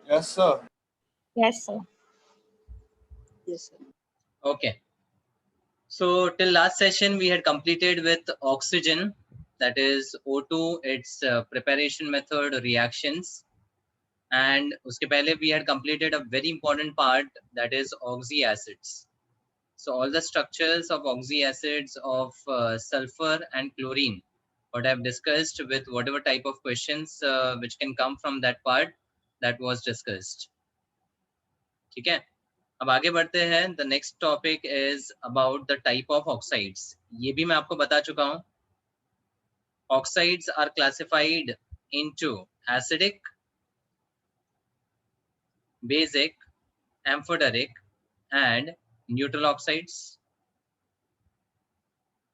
Yes, sir. Yes, sir. Yes, sir. Okay. So till last session we had completed with oxygen, that is O2, its preparation method, reactions, and uske pehle we had completed a very important part, that is oxy acids. So all the structures of oxy acids of sulfur and chlorine, what I've discussed with whatever type of questions which can come from that part, that was discussed. ठीक है, अब आगे बढ़ते हैं. The next topic is about the type of oxides. ये भी मैं आपको बता चुका हूं. Oxides are classified into acidic, basic, amphoteric and neutral oxides.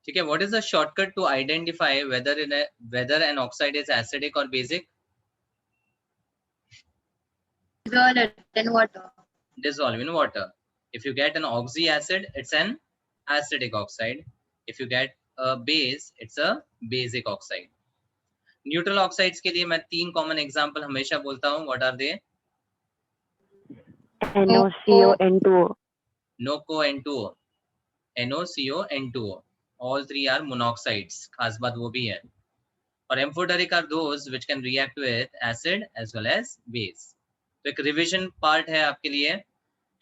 ठीक है, what is the shortcut to identify whether an oxide is acidic और basic? Dissolve it in water. Dissolve in water. If you get an oxy acid, it's an acidic oxide. If you get a base, it's a basic oxide. Neutral oxides के लिए मैं 3 common example हमेशा बोलता हूं. What are they? NOCO, N2O. NOCO, N2O. NOCO, N2O. All three are monoxides. खास बात वो भी है. और amphoteric are those which can react with acid as well as base. तो एक रिवीजन पार्ट है आपके लिए.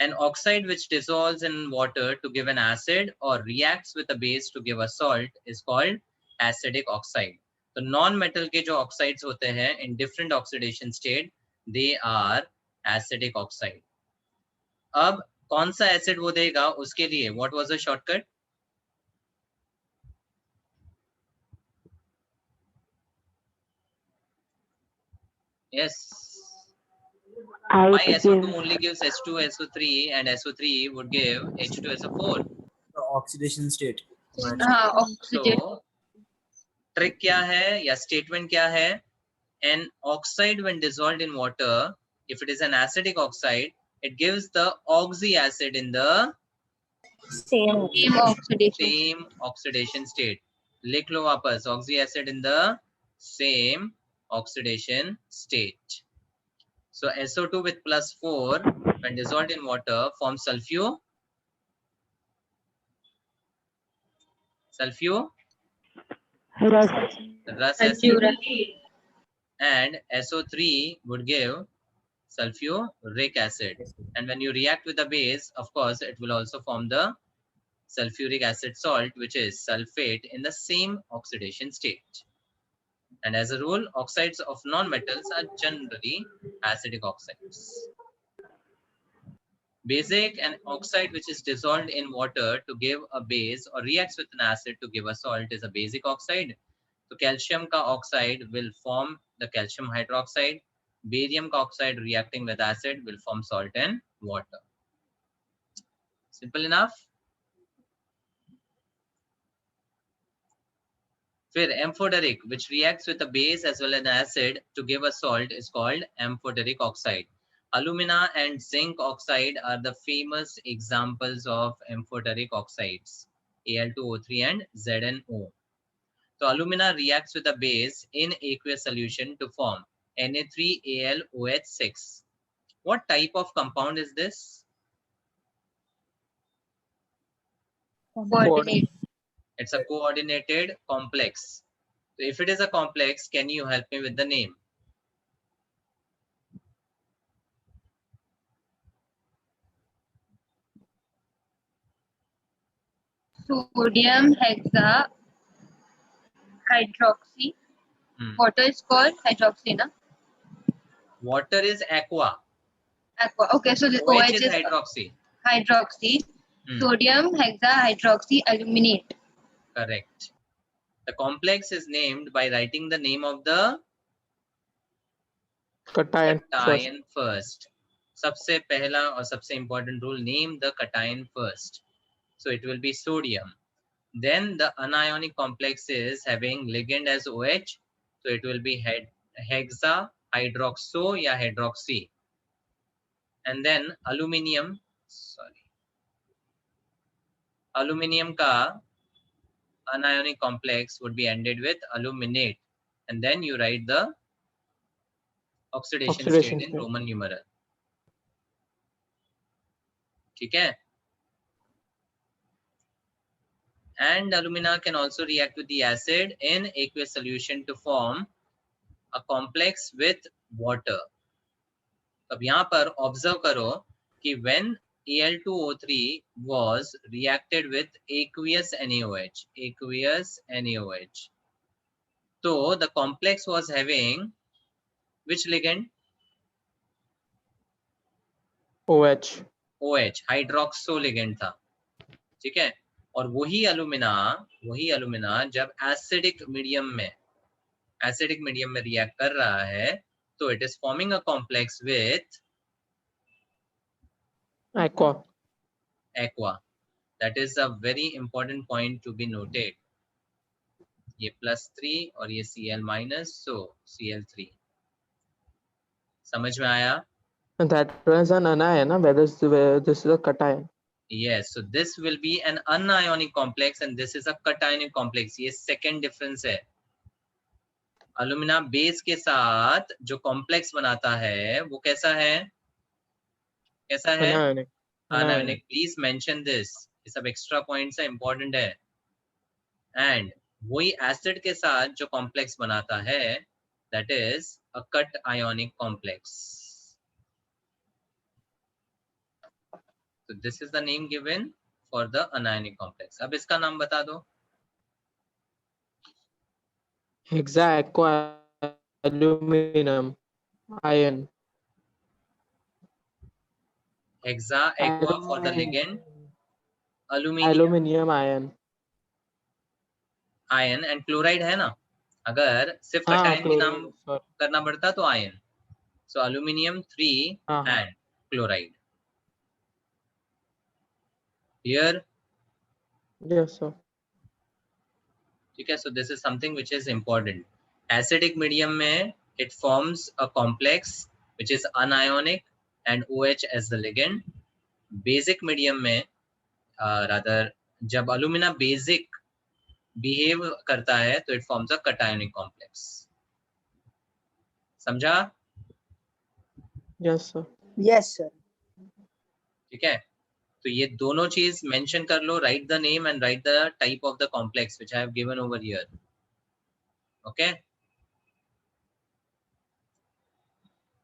An oxide which dissolves in water to give an acid or reacts with a base to give a salt is called acidic oxide. तो non metal के जो oxides होते हैं in different oxidation state, they are acidic oxide. अब कौन सा acid वो देगा, उसके लिए what was the shortcut? Yes. Why SO2 only gives H2SO3 and SO3 would give H2SO4? The oxidation state. Oxygen. So trick क्या है या स्टेटमेंट क्या है? An oxide when dissolved in water, if it is an acidic oxide, it gives the oxy acid in the Same oxidation. same oxidation state. लिख लो वापस, oxy acid in the same oxidation state. So SO2 with +4 when dissolved in water forms rus acid, and SO3 would give sulfuric acid, and when you react with the base, of course it will also form the sulfuric acid salt, which is sulfate in the same oxidation state. And as a rule, oxides of non-metals are generally acidic oxides. Basic, an oxide which is dissolved in water to give a base or reacts with an acid to give a salt is a basic oxide. So calcium ka oxide will form the calcium hydroxide. Barium ka oxide reacting with acid will form salt and water. Simple enough. फिर एम्फोडेरिक which reacts with a base as well as an acid to give a salt is called amphoteric oxide. Alumina and zinc oxide are the famous examples of amphoteric oxides, Al2O3 and ZnO. So alumina reacts with a base in aqueous solution to form Na3AlOH6. What type of compound is this? Coordinate. It's a coordinated complex. So if it is a complex, can you help me with the name? Sodium hexa hydroxy. Water is called hydroxy, na? Water is aqua. Aqua. Okay, so the OH is hydroxy. hydroxy. Sodium hexahydroxy aluminate. Correct. The complex is named by writing the name of the cation first. सबसे पहला और सबसे important rule, name the cation first. So it will be sodium. Then the anionic complex is having ligand as OH. So it will be hexa, hydroxo या hydroxy. And then aluminium, aluminium का anionic complex would be ended with aluminate, and then you write the oxidation state in Roman numeral. ठीक है. And alumina can also react with the acid in aqueous solution to form a complex with water. अब यहाँ पर observe करो कि when Al2O3 was reacted with aqueous NaOH, so the complex was having which ligand? OH. OH, hydroxo ligand था. ठीक है. और वही अलुमिना जब एसिडिक मीडियम में रिएक्ट कर रहा है तो it is forming a complex with aqua. That is a very important point to be noted. ये +3 और ये Cl-, so Cl3. समझ में आया? And that was an anion, whether this is a cation. Yes, so this will be an anionic complex and this is a cationic complex. ये second difference है. अलुमिना base के साथ जो कॉम्प्लेक्स बनाता है वो कैसा है? Anionic. Anionic. Please mention this. ये सब extra points है, important है. And वही एसिड के साथ जो कॉम्प्लेक्स बनाता है that is a cationic complex. So this is the name given for the anionic complex. अब इसका नाम बता दो. Hexaaqualuminum ion. Hexaaqua for the ligand. Aluminium ion. Ion and chloride है ना. अगर सिर्फ कटायन के नाम करना पड़ता तो ion. So aluminium 3 and chloride. Here? Yes, sir. ठीक है. So this is something which is important. Acidic medium में it forms a complex which is anionic and OH as the ligand. Basic medium में rather जब alumina basic behave करता है तो it forms a cationic complex. समझा? Yes, sir. Yes, sir. ठीक है. तो ये दोनों चीज मेंशन कर लो. Write the name and write the type of the complex which I have given over here. Okay.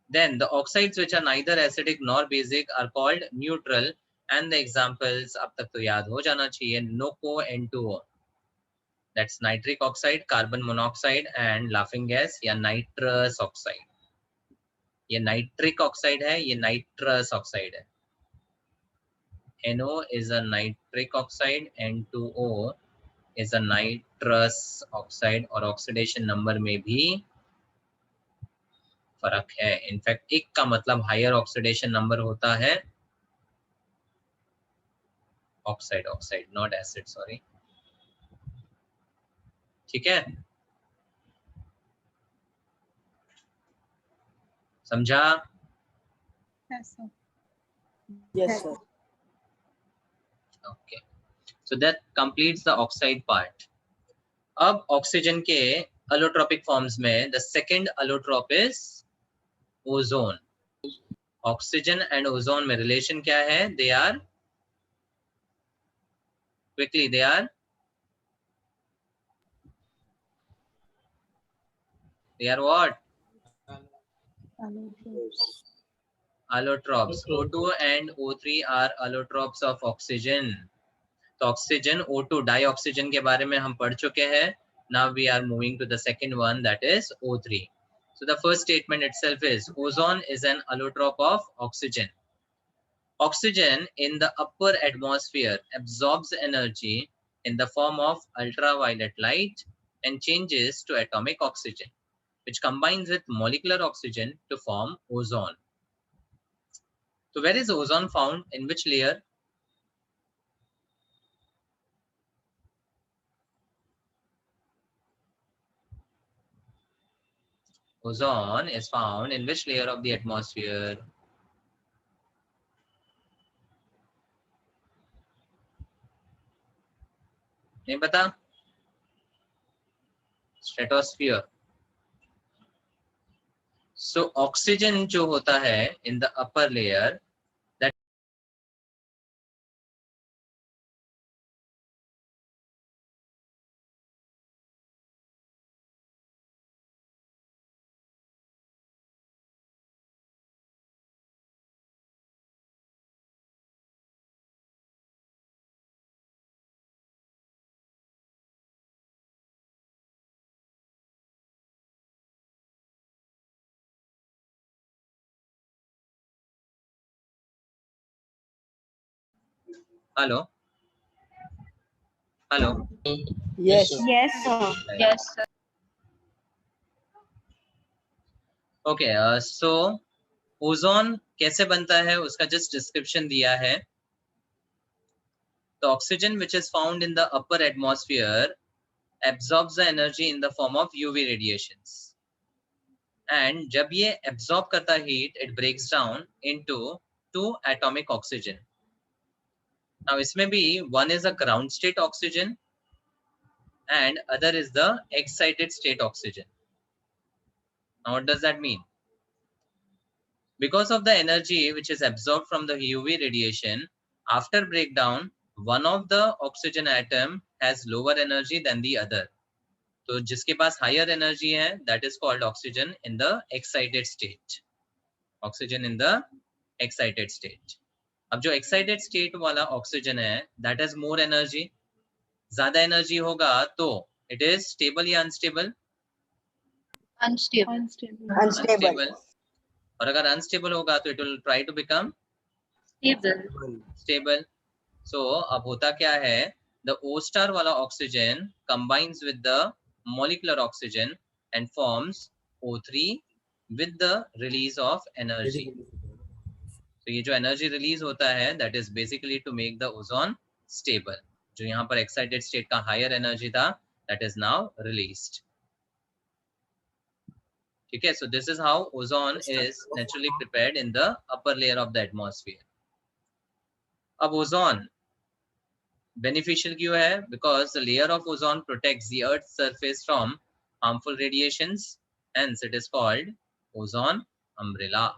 Then the oxides which are neither acidic nor basic are called neutral and the examples अब तक तो याद हो जाना चाहिए. NOCO N2O, that's nitric oxide, carbon monoxide and laughing gas या nitrous oxide. ये nitric oxide है, ये nitrous oxide है. NO is a nitric oxide, N2O is a nitrous oxide और oxidation number में भी फर्क है. इनफैक्ट एक का मतलब हायर ऑक्सीडेशन नंबर होता है. Oxide not acid, sorry. ठीक है. समझा? Yes, sir. Okay. So that completes the oxide part. अब ऑक्सीजन के अलोट्रोपिक फॉर्म्स में the second allotrope is ozone. Oxygen and ozone में रिलेशन क्या है? They are quickly they are what? Allotropes. O2 and O3 are allotropes of oxygen. तो oxygen O2 dioxygen के बारे में हम पढ़ चुके हैं. Now we are moving to the second one, that is O3. So the first statement itself is ozone is an allotrope of oxygen. Oxygen in the upper atmosphere absorbs energy in the form of ultraviolet light and changes to atomic oxygen, which combines with molecular oxygen to form ozone. So where is ozone found? In which layer? Ozone is found in which layer of the atmosphere? नहीं पता? Stratosphere. So oxygen जो होता है in the upper layer, Hello. Hello. Yes. Yes, sir. Yes, sir. Okay. So ozone कैसे बनता है उसका just description दिया है. The oxygen which is found in the upper atmosphere absorbs the energy in the form of UV radiations. And जब ये absorb करता heat, it breaks down into 2 atomic oxygen. Now इसमें भी one is a ground state oxygen and other is the excited state oxygen. Now what does that mean? Because of the energy which is absorbed from the UV radiation, after breakdown, one of the oxygen atom has lower energy than the other. तो जिसके पास higher energy है, that is called oxygen in the excited state. Oxygen in the excited state. अब जो excited state वाला oxygen है, that has more energy. ज़्यादा energy होगा तो it is stable या unstable? Unstable. Unstable. और अगर unstable होगा तो it will try to become Stable. stable. So अब होता क्या है? The O star वाला oxygen combines with the molecular oxygen and forms O3 with the release of energy. तो ये जो energy release होता है that is basically to make the ozone stable. जो यहाँ पर excited state का higher energy था that is now released. ठीक है, so this is how ozone is naturally prepared in the upper layer of the atmosphere. अब ozone beneficial क्यों है? Because the layer of ozone protects the earth's surface from harmful radiations, hence it is called ozone umbrella.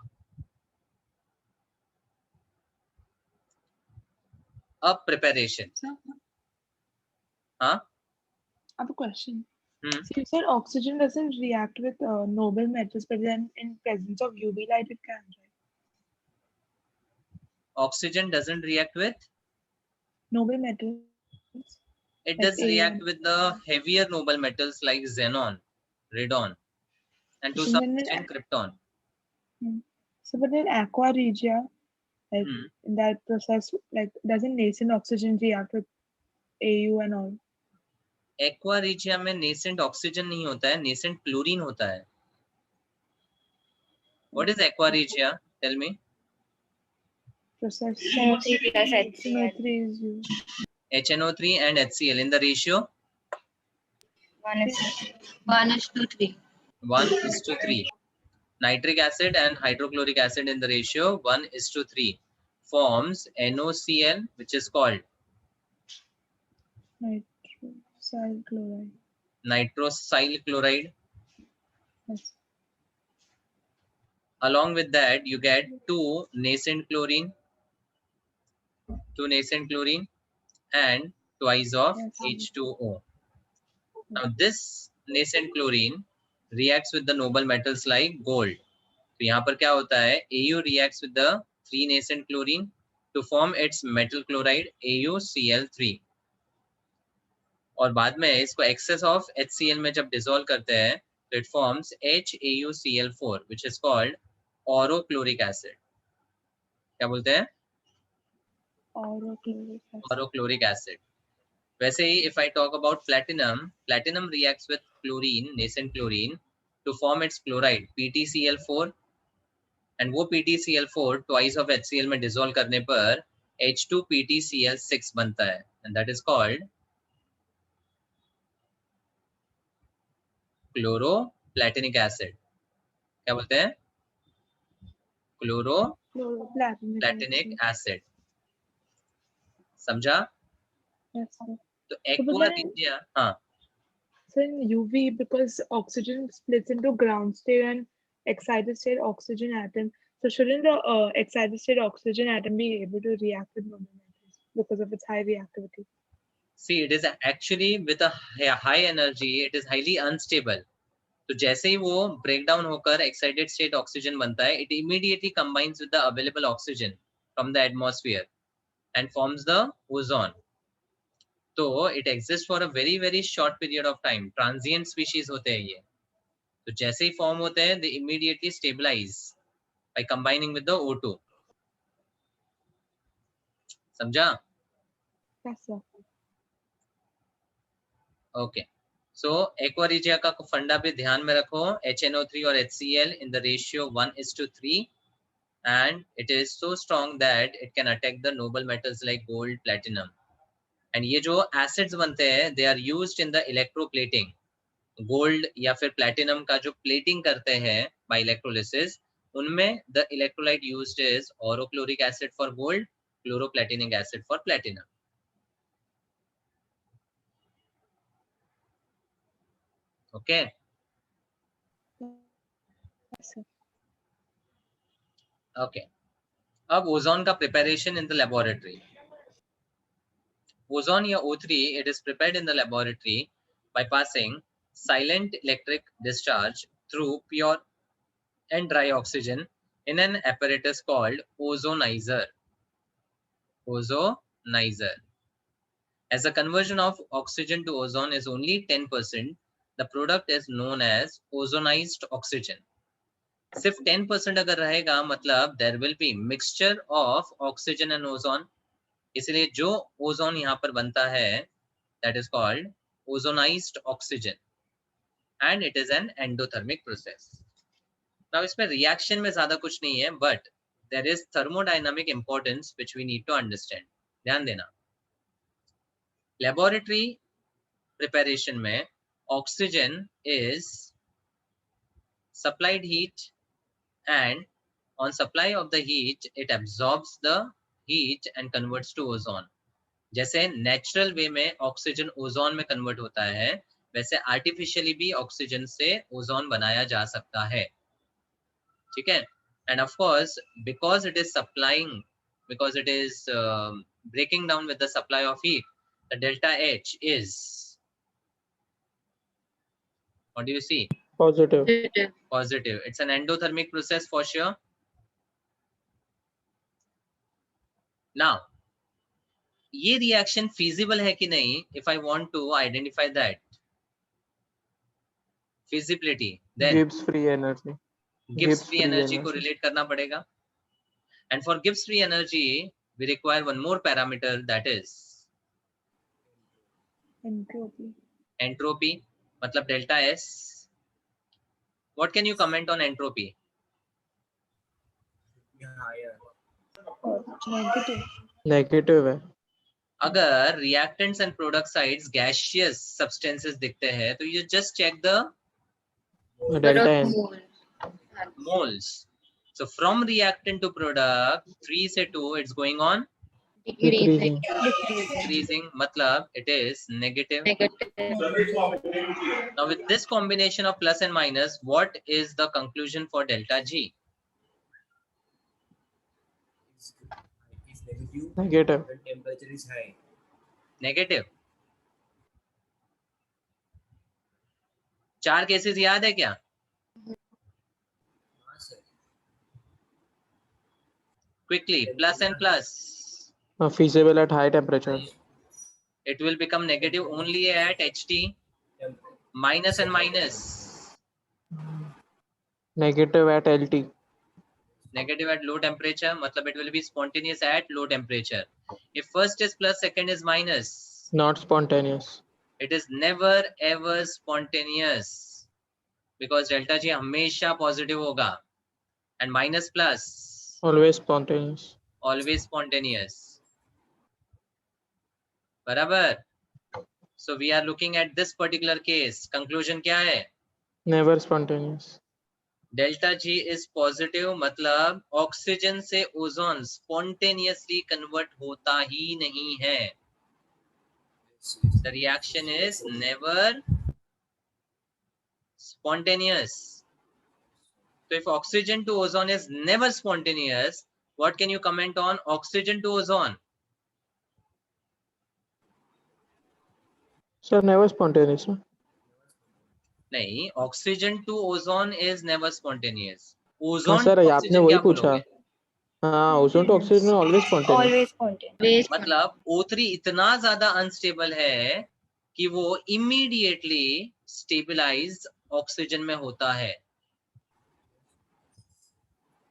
अब preparation. हाँ? I have a question. Hmm. So you said oxygen doesn't react with noble metals, but then in presence of UV light it can, right? Oxygen doesn't react with? Noble metals. It Like does react AN. with the heavier noble metals like xenon, radon, and to So some then extent krypton. So but in aqua regia, like Hmm. in that process, like doesn't nascent oxygen react with AU and all? Aqua regia में nascent oxygen नहीं होता है, nascent chlorine होता है. What is aqua regia? Tell me. Process NO3 plus HCl. NO3 is used. HNO3 and HCl in the ratio 1:3. 1:3. Nitric acid and hydrochloric acid in the ratio 1:3 forms NOCl, which is called Nitrosyl chloride. nitrosyl chloride. Yes. Along with that, you get two nascent chlorine and twice of Yes. H2O. Now this nascent chlorine reacts with the noble metals like gold. तो यहाँ पर क्या होता है? AU reacts with the 3 nascent chlorine to form its metal chloride AuCl3. और बाद में इसको excess of HCl में जब dissolve करते हैं तो it forms HAuCl4, which is called orochloric acid. क्या बोलते हैं? Orochloric acid. Orochloric acid. वैसे ही if I talk about platinum reacts with chlorine, nascent chlorine to form its chloride PtCl4, and वो PtCl4 twice of HCl में dissolve करने पर H2PtCl6 बनता है, and that is called chloroplatinic acid. क्या बोलते हैं? Chloroplatinic acid. समझा? Yes, sir. तो but एक्वा then- रिजिया, हाँ, So in UV, because oxygen splits into ground state and excited state oxygen atom, so shouldn't the excited state oxygen atom be able to react with noble metals because of its high reactivity? see it is actually with a high energy, it is highly unstable. तो जैसे ही वो break down होकर excited state oxygen बनता है, it immediately combines with the available oxygen from the atmosphere and forms the ozone. तो it exist for a very very short period of time. Transient species होते हैं ये. तो जैसे ही फॉर्म होते हैं, they immediately stabilize by combining with the O2. समझा? Yes, sir. Okay so aqua regia का फंडा भी ध्यान में रखो, HNO3 और HCl in the ratio 1:3 and it is so strong that it can attack the noble metals like gold, platinum. And ये जो acids बनते हैं they are used in the electroplating. Gold या फिर प्लैटिनम का जो प्लेटिंग करते हैं बाय इलेक्ट्रोलिसिस, उनमें the electrolyte used is aurochloric acid for gold, chloroplatinic acid for platinum. Okay Yes, sir. Okay. अब ओजोन का preparation in the laboratory. Ozone या O3 it is prepared in the laboratory by passing silent electric discharge through pure and dry oxygen in an apparatus called ozonizer. Ozonizer. As the conversion of oxygen to ozone is only 10%, the product is known as ozonized oxygen. सिर्फ 10% अगर रहेगा मतलब there will be mixture of oxygen and ozone. इसलिए जो ozone यहाँ पर बनता है that is called ozonized oxygen and it is an endothermic process. Now इसमें reaction में ज्यादा कुछ नहीं है but there is thermodynamic importance which we need to understand. ध्यान देना. Laboratory preparation में oxygen is supplied heat and on supply of the heat it absorbs the heat and converts to ozone. जैसे natural way में oxygen ozone में convert होता है, वैसे artificially भी ऑक्सीजन से ओजोन बनाया जा सकता है. ठीक है. And of course because it is supplying, because it is breaking down with the supply of heat, the delta H is, what do you see? Positive. Positive. It's an endothermic process for sure. Now ये reaction feasible है कि नहीं? If I want to identify that feasibility, then Gibbs free energy. Gibbs free energy को relate करना पड़ेगा. And for Gibbs free energy, we require one more parameter, that is Entropy. entropy, मतलब delta S. What can you comment on entropy? Negative. Negative है. अगर reactants and product sides gaseous substances दिखते हैं तो you just check the Delta N. moles. So from reactant to product 3 से 2 it's going on Decreasing. decreasing, मतलब it is negative. Now with this combination of plus and minus, what is the conclusion for delta G? Negative. When temperature is high. Negative. 4 cases याद है क्या? Quickly, plus and plus. Feasible at high temperatures. It will become negative only at HT. Minus and minus. Negative at LT. Negative at low temperature, matlab it will be spontaneous at low temperature. If first is plus, second is minus, Not spontaneous. it is never ever spontaneous because delta G हमेशा positive होगा and minus plus Always spontaneous. always spontaneous. बराबर. So we are looking at this particular case. Conclusion क्या है? Never spontaneous. Delta G is positive, मतलब oxygen से ozone spontaneously convert होता ही नहीं है. The reaction is never spontaneous. So if oxygen to ozone is never spontaneous, what can you comment on oxygen to ozone? Sir, never spontaneous. Huh? नहीं, oxygen to ozone is never spontaneous. हाँ Ozone सर, to आपने oxygen वही क्या पूछा. बोलोगे? हाँ, ozone to oxygen always spontaneous. Always spontaneous. मतलब O3 इतना ज्यादा अनस्टेबल है कि वो इमीडिएटली स्टेबलाइज ऑक्सीजन में होता है.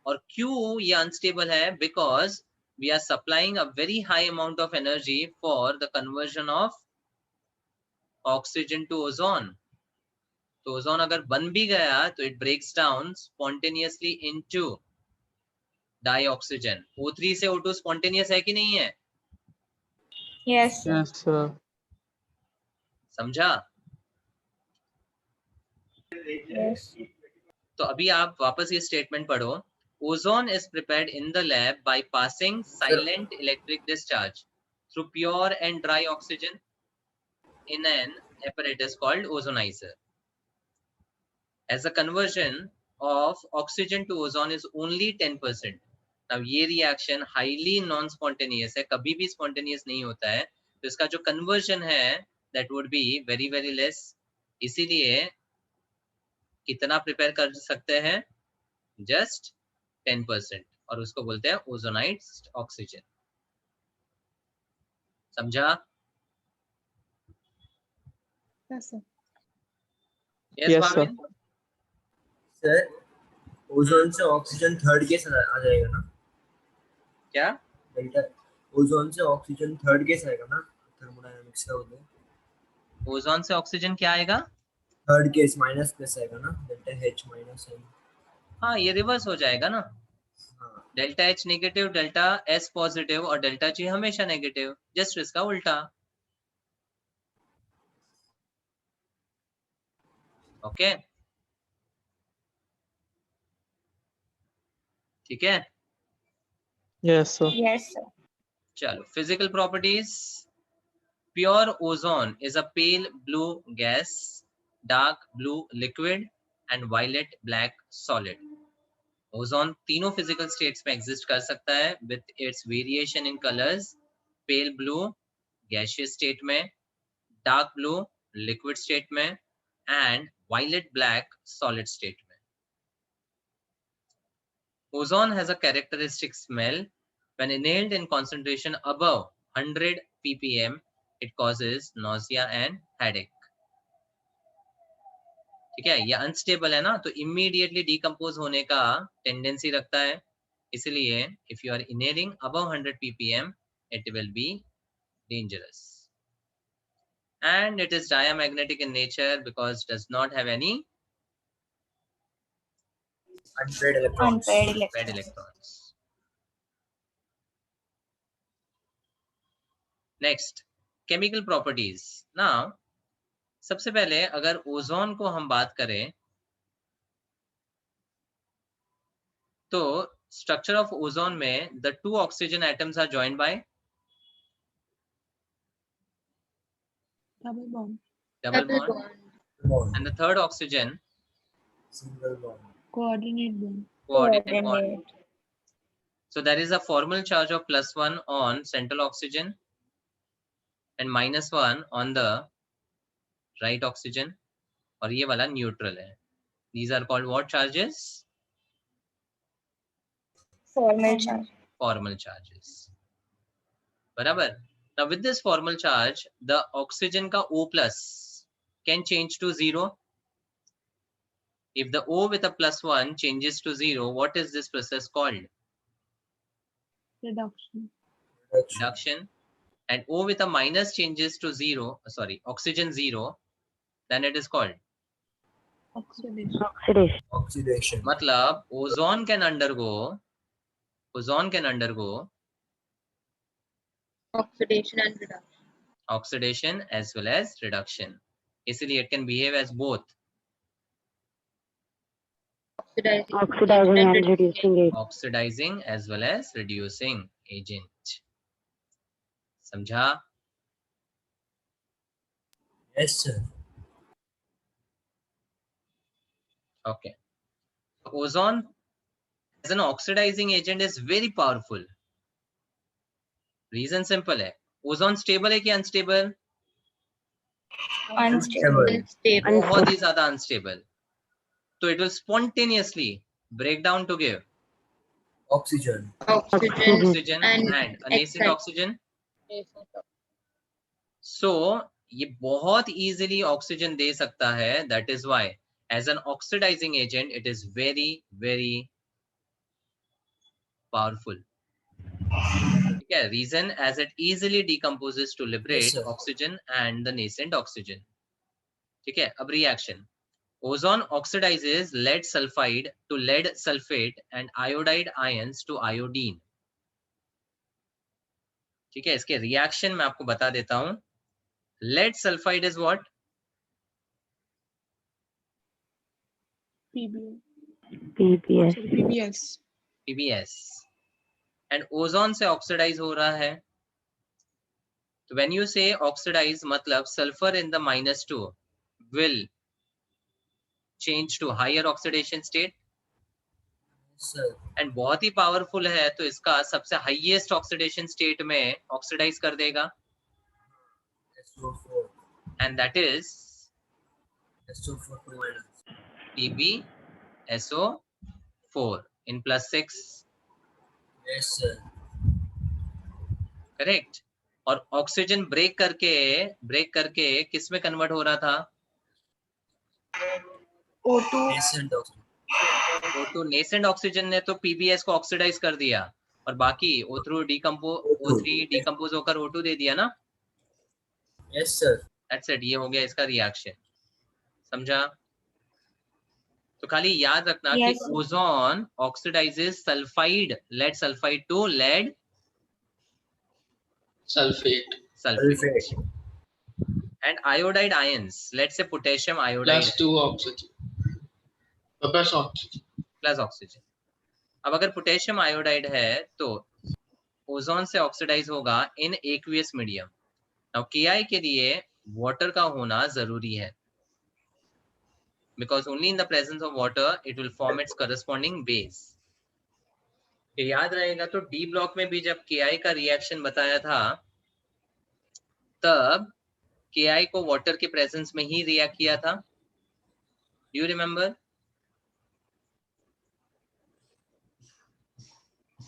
और क्यों ये अनस्टेबल है? Because we are supplying a very high amount of energy for the conversion of oxygen to ozone. तो ओजोन अगर बन भी गया तो it breaks down spontaneously into dioxygen. O3 से O2 spontaneous है कि नहीं है? Yes, sir. Yes, sir. समझा? Yes. तो अभी आप वापस ये स्टेटमेंट पढ़ो. Ozone is prepared in the lab by passing silent electric discharge through pure and dry oxygen in an apparatus called ozonizer. As the conversion of oxygen to ozone is only 10%. Now ये reaction highly non-spontaneous है, कभी भी spontaneous नहीं होता है, तो इसका जो conversion है that would be very very less. इसीलिए कितना प्रिपेयर कर सकते हैं? Just 10%, और उसको बोलते हैं ओजोनाइज्ड ऑक्सीजन. समझा? Yes, sir. Yes, Yes, sir. Bhavin? Sir ozone से ऑक्सीजन थर्ड गैस आ जाएगा ना? क्या? डेल्टा ओजोन से ऑक्सीजन थर्ड गैस आएगा ना थर्मोडायनामिक्स का बोलते हैं. ओजोन से ऑक्सीजन क्या आएगा? थर्ड गैस माइनस प्लस आएगा ना, डेल्टा H माइनस है. हाँ, ये रिवर्स हो जाएगा ना. हाँ delta H negative, delta S positive और डेल्टा G हमेशा नेगेटिव. जस्ट इसका उल्टा. ओके, ठीक है. Yes, sir. Yes, sir. चलो, physical properties. Pure ozone is a pale blue gas, dark blue liquid and violet black solid. Ozone तीनों physical states में exist कर सकता है with its variation in colours. Pale blue gaseous state में, dark blue liquid state में and violet black solid state में. Ozone has a characteristic smell. When inhaled in concentration above 100 ppm, it causes nausea and headache. ठीक है, ये unstable है ना, तो immediately decompose होने का टेंडेंसी रखता है. इसलिए if you are inhaling above 100 ppm, it will be dangerous. And it is diamagnetic in nature because it does not have any unpaired electrons. Unpaired paired electrons. electrons. Next, chemical properties. Now, सबसे पहले अगर ozone को हम बात करें तो structure of ozone में the two oxygen atoms are joined by Double bond. double Double bond, bond. Bond. and the third oxygen Single bond. Coordinate bond. coordinate bond. Coordinate. So there is a formal charge of +1 on central oxygen and -1 on the right oxygen, और ये वाला neutral है. These are called what charges? Formal charge. Formal charges. बराबर. Now with this formal charge, the oxygen का O plus can change to 0. If the O with a +1 changes to 0, what is this process called? Reduction. Reduction. And O with a minus changes to 0, sorry, oxygen 0, then it is called? Oxidation. Oxidation. मतलब ozone can undergo Oxidation and reduction. oxidation as well as reduction. इसलिए it can behave as both Oxidizing and reducing agent. oxidizing as well as reducing agent. समझा? Yes sir. Okay. Ozone as an oxidizing agent is very powerful. Reason simple है. Ozone stable है कि unstable? Unstable. Unstable. बहुत ही ज़्यादा unstable. So it will spontaneously break down to give Oxygen. oxygen and and an acid excited. oxygen. So ये बहुत easily oxygen दे सकता है. That is why as an oxidizing agent it is very very powerful. ठीक है, reason as it easily decomposes to liberate sir. oxygen and the nascent oxygen. ठीक है, अब reaction. Ozone oxidizes lead sulfide to lead sulfate and iodide ions to iodine. ठीक है, इसके reaction मैं आपको बता देता हूं. Lead sulfide is what? PBS. PBS. And ozone से oxidize हो रहा है. So when you say oxidize, मतलब sulfur in the -2 will change to higher oxidation state. Sir. And बहुत ही powerful है, तो इसका सबसे highest oxidation state में oxidize कर देगा. SO4. And that is SO4 minus. PbSO4 in +6. Yes, sir. Correct. और ऑक्सीजन ब्रेक करके किस में कन्वर्ट हो रहा था? O2. Nascent oxygen. O2 nascent oxygen ने तो पीबीएस को ऑक्सीडाइज कर दिया और बाकी O3 डिकम्पोज होकर O2 दे दिया ना. Yes, sir. That's it. ये हो गया इसका रिएक्शन. समझा? तो खाली याद रखना Yes, कि sir. Ozone oxidises sulphide, lead sulphide to lead Sulfate. Sulphate. Sulfate. And iodide ions, let's say potassium iodide Plus 2 oxygen. Plus oxygen. Plus oxygen. अब अगर पोटेशियम आयोडाइड है तो ओजोन से ऑक्सीडाइज होगा इन एक्वियस मीडियम. नाउ Ki के लिए water का होना जरूरी है, because only in the presence of water it will form its corresponding base. ये याद रहेगा. तो डी ब्लॉक में भी जब Ki का रिएक्शन बताया था तब Ki को वाटर के प्रेजेंस में ही रिएक्ट किया था. Do you remember?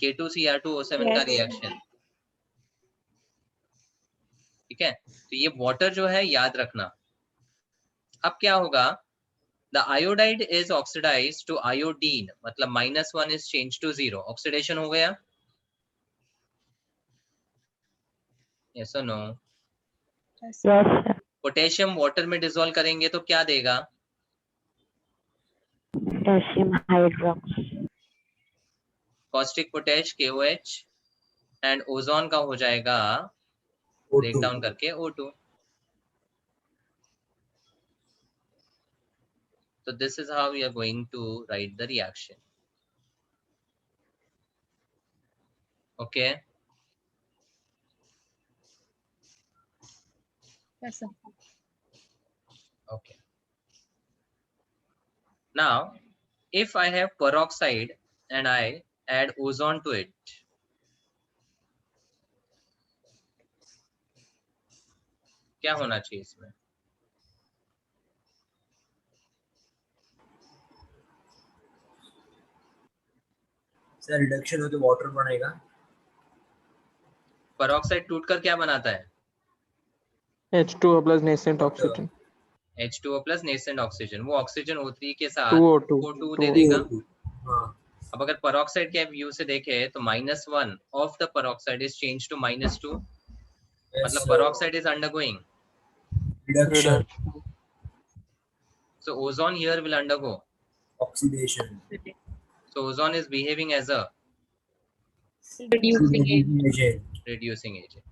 K2Cr2O7 का Yes. रिएक्शन. ठीक है, तो ये वाटर जो है याद रखना. अब क्या होगा? The iodide is oxidized to iodine, मतलब -1 is changed to 0. ऑक्सीडेशन हो गया. Yes or no? Yes, sir. Potassium water में डिसॉल्व करेंगे तो क्या देगा? Potassium hydroxide. Caustic potash KOH and ozone का हो जाएगा ब्रेक डाउन करके O2. So this is how we are going to write the reaction. Okay. Yes, sir. Okay. Now, if I have peroxide and I add ozone to it, क्या होना चाहिए इसमें? Sir reduction होके water बनेगा. Peroxide टूटकर क्या बनाता है? H2O plus nascent oxygen. H2O plus nascent oxygen. वो ऑक्सीजन O3 के साथ 2O2. O2 दे देगा. हाँ. अब अगर पेरोक्साइड के व्यू से देखे तो -1 of the peroxide is changed to -2. Yes, मतलब sir. peroxide is undergoing. Reduction. So ozone here will undergo. Oxidation. So ozone is behaving as a Reducing it. Agent. reducing agent.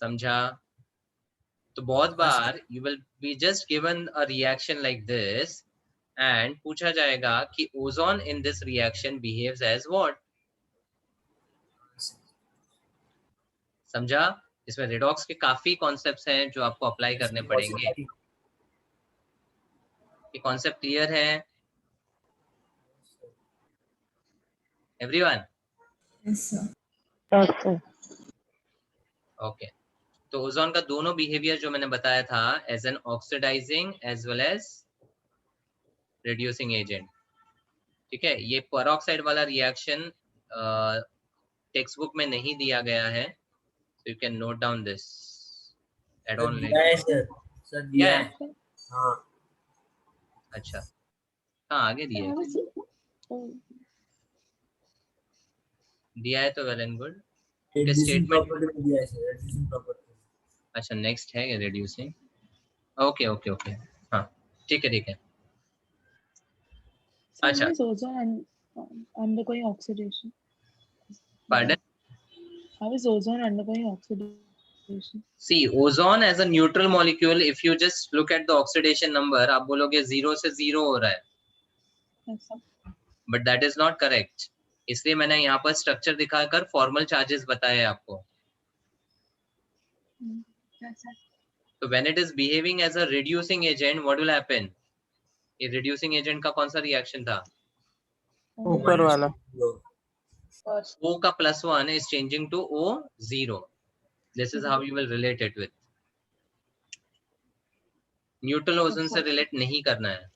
समझा? तो बहुत बार you will be just given a reaction like this and पूछा जाएगा कि ozone in this reaction behaves as what? समझा? इसमें redox के काफी कॉन्सेप्ट्स हैं जो आपको अप्लाई करने पड़ेंगे. ये कॉन्सेप्ट क्लियर है everyone? Yes, sir. Yes, sir. Okay. तो ओजोन का दोनों बिहेवियर जो मैंने बताया था as an oxidising as well as reducing agent. ठीक है, ये पेरोक्साइड वाला रिएक्शन टेक्स्ट बुक में नहीं दिया गया है, so you can note down this add on later. Sir. Sir दिया है. हाँ. अच्छा, हाँ आगे दिया है. दिया है तो well and good. Reducing statement- property में दिया है sir, reducing property. अच्छा नेक्स्ट है रिड्यूसिंग। ओके ओके ओके, हाँ ठीक है ठीक है। So Acha. how is ozone undergoing oxidation? Pardon? How is ozone undergoing oxidation? See, ozone as a neutral molecule, if you just look at the oxidation number, आप बोलोगे 0 से 0 हो रहा है, Yes, sir. but that is not correct. इसलिए मैंने यहाँ पर स्ट्रक्चर दिखाकर फॉर्मल चार्जेस बताए आपको। Yes, sir. तो when it is behaving as a reducing agent, what will happen? ये reducing agent का कौन सा रिएक्शन था? ऊपर वाला O का +1 is changing to O0. This is how you will relate it with. Neutral ozone से रिलेट नहीं करना है,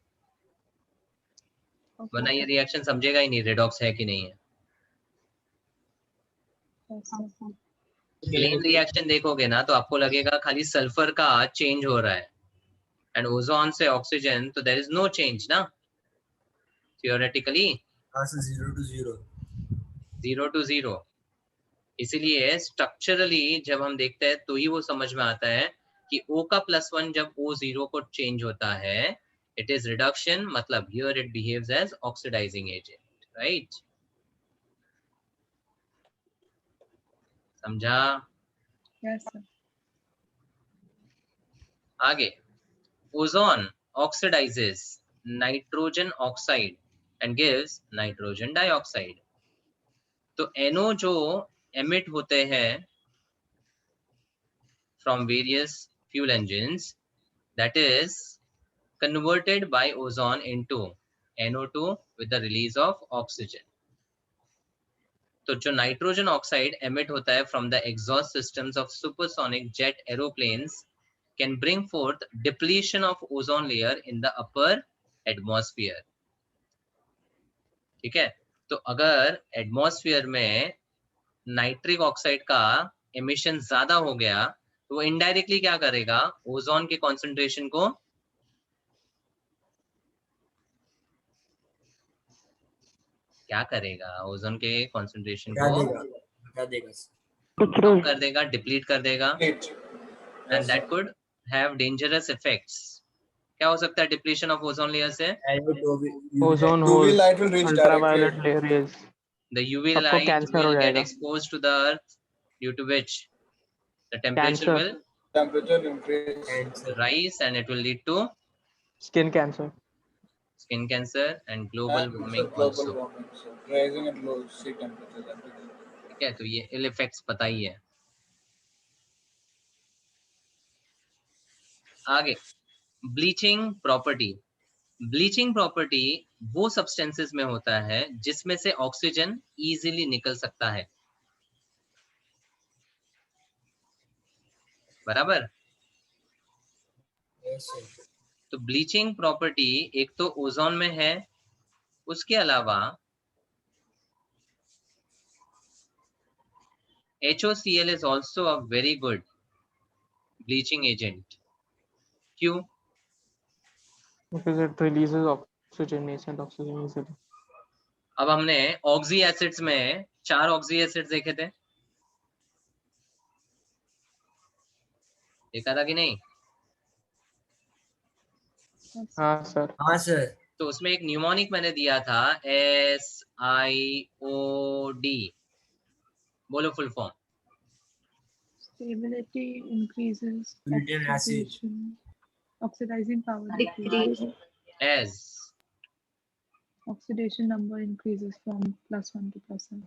वरना ये रिएक्शन समझेगा ही नहीं रेडॉक्स है कि नहीं है। प्लेन रिएक्शन देखोगे ना तो आपको लगेगा खाली सल्फर का चेंज हो रहा है, एंड ओजोन से ऑक्सीजन तो देयर इज नो चेंज ना थियोरेटिकली। हाँ सर, 0 to 0. 0 to 0। इसीलिए स्ट्रक्चरली जब हम देखते हैं तो ही वो समझ में आता है कि O का +1 जब O0 को चेंज होता है, इट इज रिडक्शन, मतलब here it behaves as oxidising agent, right? समझा? Yes, sir. आगे, ozone oxidises nitrogen oxide and gives nitrogen dioxide. तो NO जो एमिट होते हैं from various fuel engines, that is converted by ozone into NO2 with the release of oxygen. तो जो nitrogen oxide emit होता है from the exhaust systems of supersonic jet aeroplanes can bring forth depletion of ozone layer in the upper atmosphere. ठीक है, तो अगर atmosphere में nitric oxide का एमिशन ज्यादा हो गया तो वो इनडायरेक्टली क्या करेगा, ओजोन के कॉन्सेंट्रेशन को क्या करेगा, ओजोन के कॉन्सेंट्रेशन को बता देगा कम कर देगा, डिप्लीट कर देगा, and that could have dangerous effects. क्या हो सकता है डिप्लीशन ऑफ ओजोन लेयर से? Ozone hole, ultraviolet rays, The UV सबको light कैंसर हो will get जाएगा। exposed to the earth, due to which the temperature Cancer. will Temperature increase. rise and it will lead to skin cancer. skin cancer and global warming Global also। warming, so rising and low sea temperatures, everything. ठीक है, तो ये ill effects पता ही है। आगे, bleaching property. Bleaching property वो substances में होता है जिसमें से ऑक्सीजन इजीली निकल सकता है, बराबर? तो ब्लीचिंग प्रॉपर्टी एक तो ओजोन में है, उसके अलावा HOCl is also a very good bleaching agent। क्यों? because it releases oxygenation, oxygen easily। अब हमने ऑक्सी एसिड्स में 4 ऑक्सी एसिड्स देखे थे, देखा था कि नहीं? हाँ सर। हाँ सर। तो उसमें एक न्यूमोनिक मैंने दिया था SiOD, बोलो full form. Stability increases, Gluten acid. oxidizing power decreases, as oxidation number increases from +1 to +1.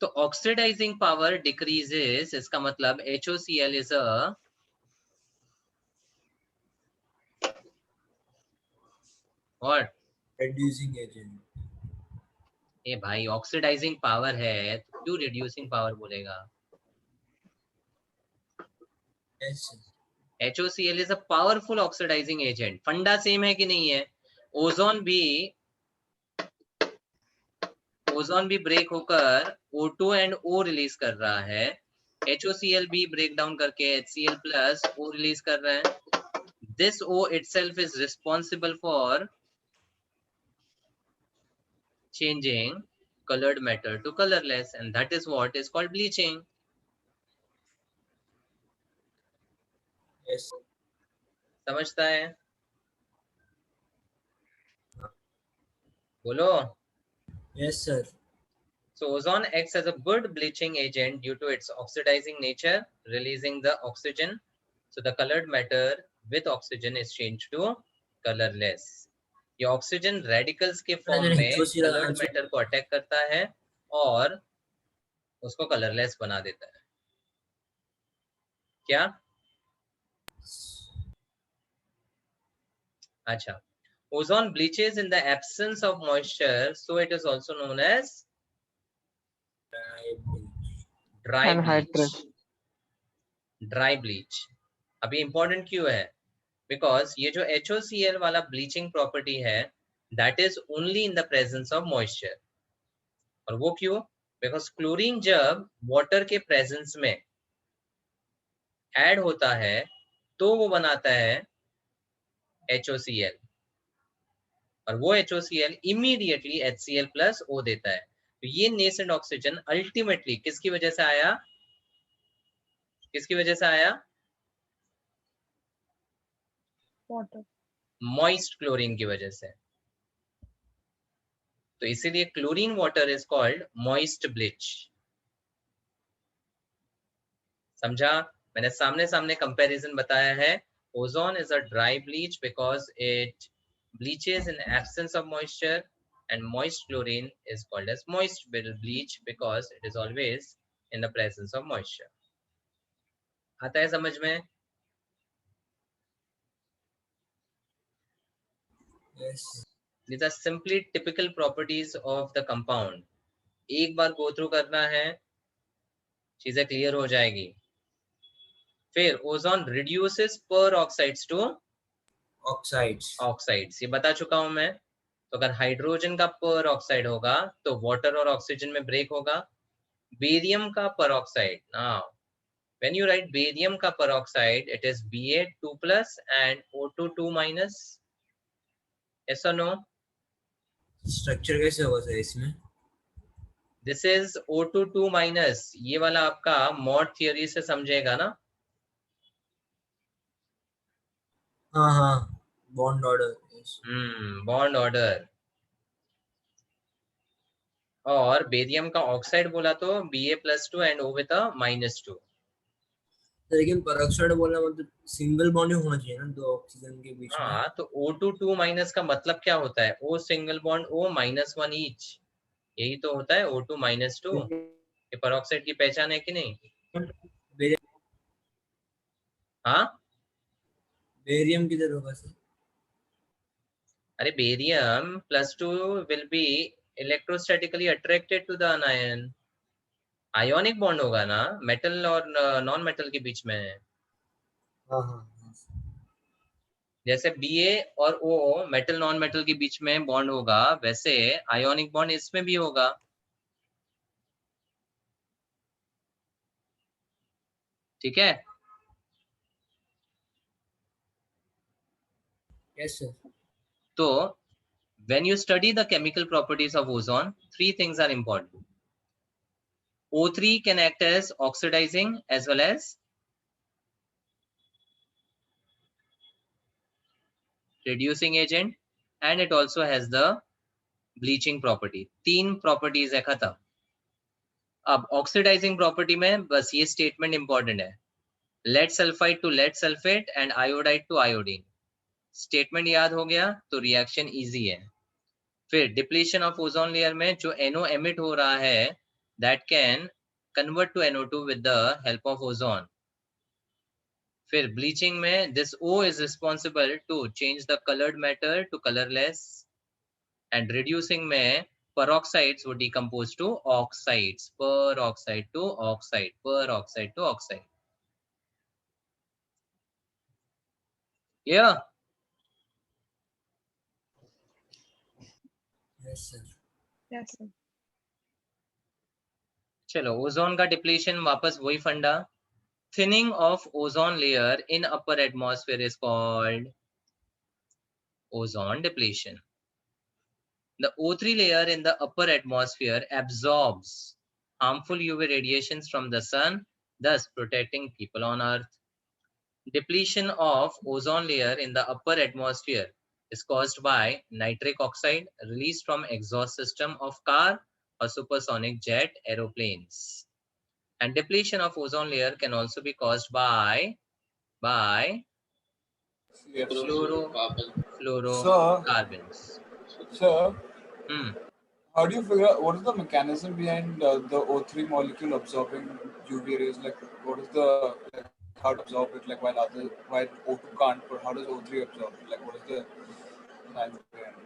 तो ऑक्सीडाइजिंग पावर डिक्रीजेस, इसका मतलब HOCl is a what? Reducing agent. ए भाई ऑक्सीडाइजिंग पावर है तो क्यों रिड्यूसिंग पावर बोलेगा? Yes sir. HOCl is a powerful oxidising agent. Funda same है कि नहीं है? ओजोन भी ब्रेक होकर O2 एंड O रिलीज कर रहा है, HOCl भी ब्रेक डाउन करके HCl+ O रिलीज कर रहा है। This O itself is responsible for changing colored matter to colorless, and that is what is called bleaching. Yes. समझता है? बोलो. Yes, sir. So ozone acts as a good bleaching agent due to its oxidizing nature, releasing the oxygen. So the colored matter with oxygen is changed to colorless. ये oxygen radicals के form में coloured matter को attack करता है और उसको colourless बना देता है. क्या? अच्छा. Ozone bleaches in the absence of moisture, so it is also known as dry bleach. Dry bleach. अभी important क्यों है? Because ये जो HOCl वाला bleaching property है, that is only in the presence of moisture. और वो क्यों? Because क्लोरीन जब water के presence में add होता है, तो वो बनाता है HOCl. और वो HOCl immediately HCl plus O देता है. तो ये nascent oxygen ultimately किसकी वजह से आया? किसकी वजह से आया? Water. Moist chlorine की वजह से. तो इसीलिए chlorine water is called moist bleach. समझा? मैंने सामने सामने कंपैरिजन बताया है. Ozone is a dry bleach because it bleaches in absence of moisture, and moist chlorine is called as moist bleach because it is always in the presence of moisture. आता है समझ में? Yes. These are simply typical properties of the compound. एक बार go through करना है, चीजें clear हो जाएगी. फिर ozone reduces peroxides to oxides. ये बता चुका हूं मैं. तो अगर हाइड्रोजन का peroxide होगा तो वाटर और ऑक्सीजन में ब्रेक होगा. बेरियम का peroxide, now when you write barium का peroxide, it is Ba2+ and O2 2-. Yes or no? Structure कैसे होगा सर इसमें? This is O2 2-. ये वाला आपका मॉड थियरी से समझेगा ना? हाँ, बॉन्ड ऑर्डर. Bond order. और बेरियम का ऑक्साइड बोला तो Ba+2 and O with a -2. लेकिन पेरोक्साइड बोलना मतलब सिंगल बॉन्ड होना चाहिए ना दो ऑक्सीजन के बीच में. हाँ, तो O2 2- का मतलब क्या होता है? O single bond O -1 each. यही तो होता है O2 -2. ये पेरोक्साइड की पहचान है कि नहीं? हाँ, बेरियम किधर होगा सर? अरे barium +2 will be electrostatically attracted to the anion. Ionic bond होगा ना, मेटल और नॉन मेटल के बीच में. हाँ. जैसे Ba और O मेटल नॉन मेटल के बीच में बॉन्ड होगा, वैसे आयोनिक बॉन्ड इसमें भी होगा. ठीक है? Yes sir. तो when you study the chemical properties of ozone, three things are important. O3 can act as oxidizing as well as reducing agent, and it also has the bleaching property. तीन properties है खत्म. अब oxidizing property में बस ये statement important है. Lead sulfide to lead sulfate and iodide to iodine. Statement याद हो गया तो reaction easy है. फिर depletion of ozone layer में जो NO emit हो रहा है, that can convert to NO2 with the help of ozone. फिर bleaching में this O is responsible to change the colored matter to colorless, and reducing में peroxides would decompose to oxides, peroxide to oxide, peroxide to oxide. Yeah. Yes sir. Yes, sir. चलो ozone का depletion वापस वही फंडा. Thinning of ozone layer in upper atmosphere is called ozone depletion. The O3 layer in the upper atmosphere absorbs harmful UV radiations from the sun, thus protecting people on Earth. Depletion of ozone layer in the upper atmosphere is caused by nitric oxide released from exhaust system of car or supersonic jet aeroplanes. And depletion of ozone layer can also be caused by fluorofluorocarbons. So, Hmm. how do you figure out what is the mechanism behind the O3 molecule absorbing UV rays? Like, what is the how to absorb it? Like, while O2 can't, but how does O3 absorb it? Like, what is the science behind it?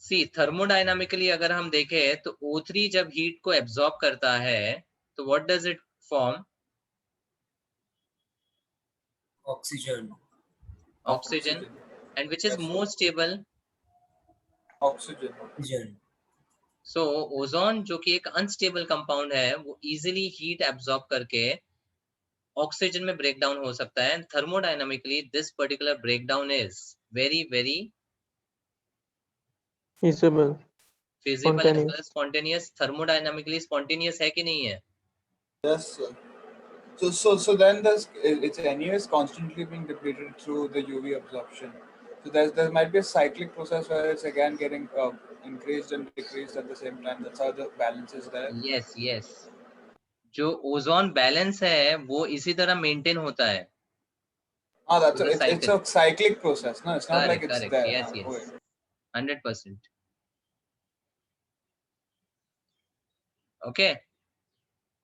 See, thermodynamically अगर हम देखें तो O3 जब heat को absorb करता है तो what does it form? Oxygen. Oxygen. And which is more stable? Oxygen. So ozone जो कि एक अनस्टेबल कंपाउंड है वो इजीली हीट एब्जॉर्ब करके ऑक्सीजन में ब्रेक डाउन हो सकता है. Thermodynamically this particular break down is very very feasible, feasible as well spontaneous. as spontaneous. Thermodynamically spontaneous है कि नहीं है? Yes, sir. So then it's anyways constantly being depleted through the UV absorption. So there might be a cyclic process where it's again getting increased and decreased at the same time. That's how the balance is there. Yes. जो ozone balance है वो इसी तरह maintain होता है. It's a cyclic process. No, it's not like it's correct. there. Yes. 100%. Okay.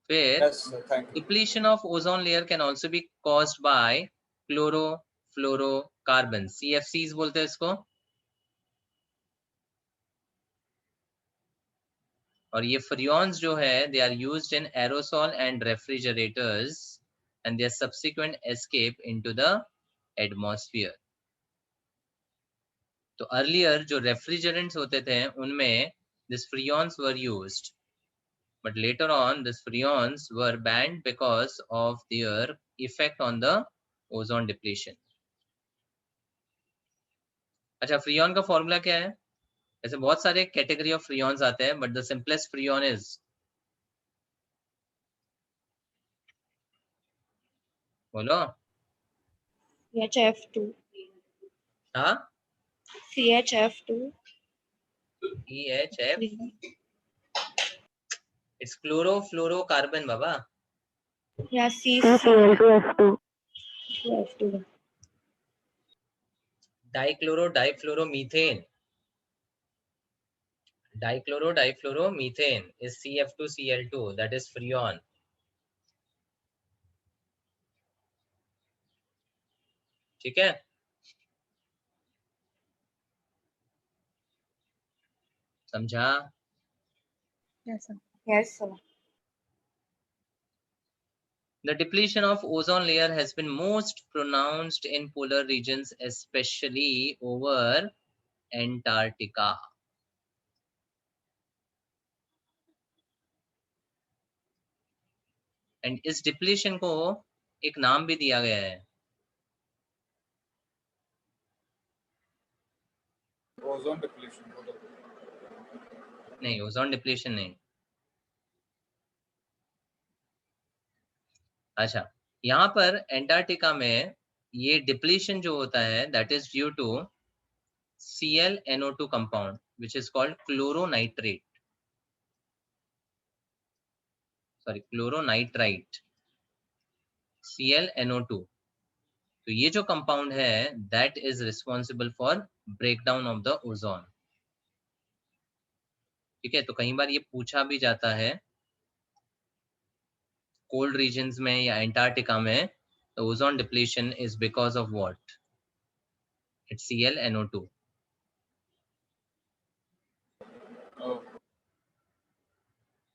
फिर Yes, sir. Thank you. depletion of ozone layer can also be caused by chlorofluorocarbons. CFCs बोलते हैं इसको. और ये freons जो है they are used in aerosol and refrigerators and their subsequent escape into the atmosphere. तो earlier जो refrigerants होते थे उनमें these freons were used, but later on these freons were banned because of their effect on the ozone depletion. अच्छा, freon का formula क्या है? ऐसे बहुत सारे कैटेगरी ऑफ फ्रियॉन्स आते हैं, but the simplest freon is बोलो. CHF2. हाँ, CHF2. EHF. It's chlorofluorocarbon Baba. Yeah, Cl2F2. CCF2. Dichloromethane. Dichloro-difluoromethane is CF2Cl2, that is freon. ठीक है? समझा? Yes, sir. Yes, sir. The depletion of ozone layer has been most pronounced in polar regions, especially over Antarctica. And इस depletion को एक नाम भी दिया गया है. Ozone depletion. नहीं, ओजोन डिप्लीशन नहीं. अच्छा, यहाँ पर एंटार्क्टिका में ये डिप्लीशन जो होता है that is due to ClNO2 compound which is called chloronitrate. Sorry, chloronitrite, ClNO2. तो ये जो कंपाउंड है that is responsible for breakdown of the ozone. ठीक है, तो कई बार ये पूछा भी जाता है कोल्ड रीजन्स में या एंटार्क्टिका में the ozone depletion is because of what? It's ClNO2.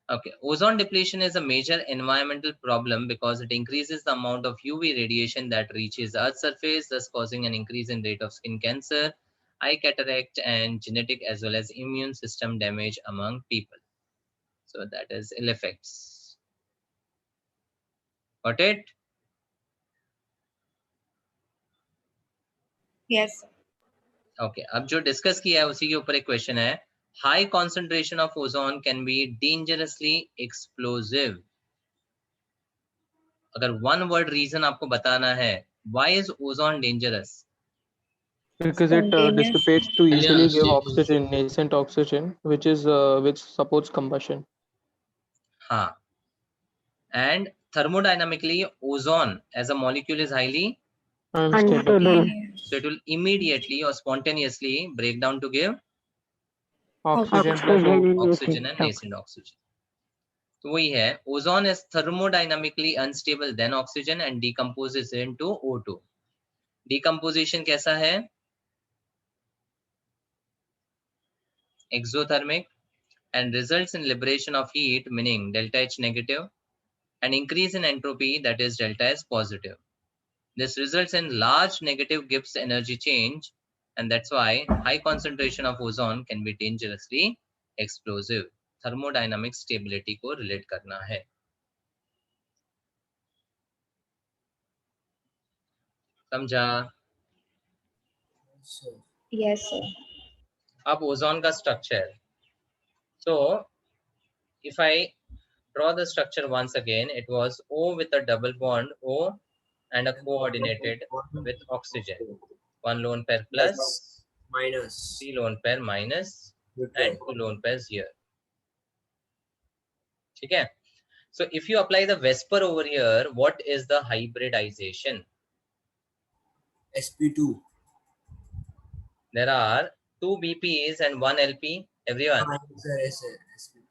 Okay, ozone depletion is a major environmental problem because it increases the amount of UV radiation that reaches Earth's surface, thus causing an increase in rate of skin cancer, eye cataract, and genetic as well as immune system damage among people. So that is ill effects. Got it? Yes, sir. Okay, अब जो discuss किया है उसी के ऊपर एक question है. high concentration of ozone can be dangerously explosive. अगर one word reason आपको बताना है, why is ozone dangerous? Because it Spontaneous. dissipates to easily Yeah, give see, oxygen, nascent oxygen, which supports combustion. हाँ. And thermodynamically, ozone as a molecule is highly, Unstable. Unstable. so it will immediately or spontaneously break down to give Oxygen plus Oxygen. oxygen and nascent oxygen. तो वही है, ozone is thermodynamically unstable than oxygen and decomposes into O2. Decomposition कैसा है? Exothermic and results in liberation of heat, meaning delta H negative, and increase in entropy, that is delta S positive. This results in large negative Gibbs energy change, and that's why high concentration of ozone can be dangerously explosive. Thermodynamic stability को relate करना है. समझा? So, Yes, sir. अब ozone का structure. So if I draw the structure once again, it was O with a double bond O and a coordinated with oxygen. One lone pair plus, minus. 3 lone pair minus, and 2 lone pairs here. ठीक है? So if you apply the Vesper over here, what is the hybridization? sp2. There are 2 BPs and 1 LP. Everyone. sp3.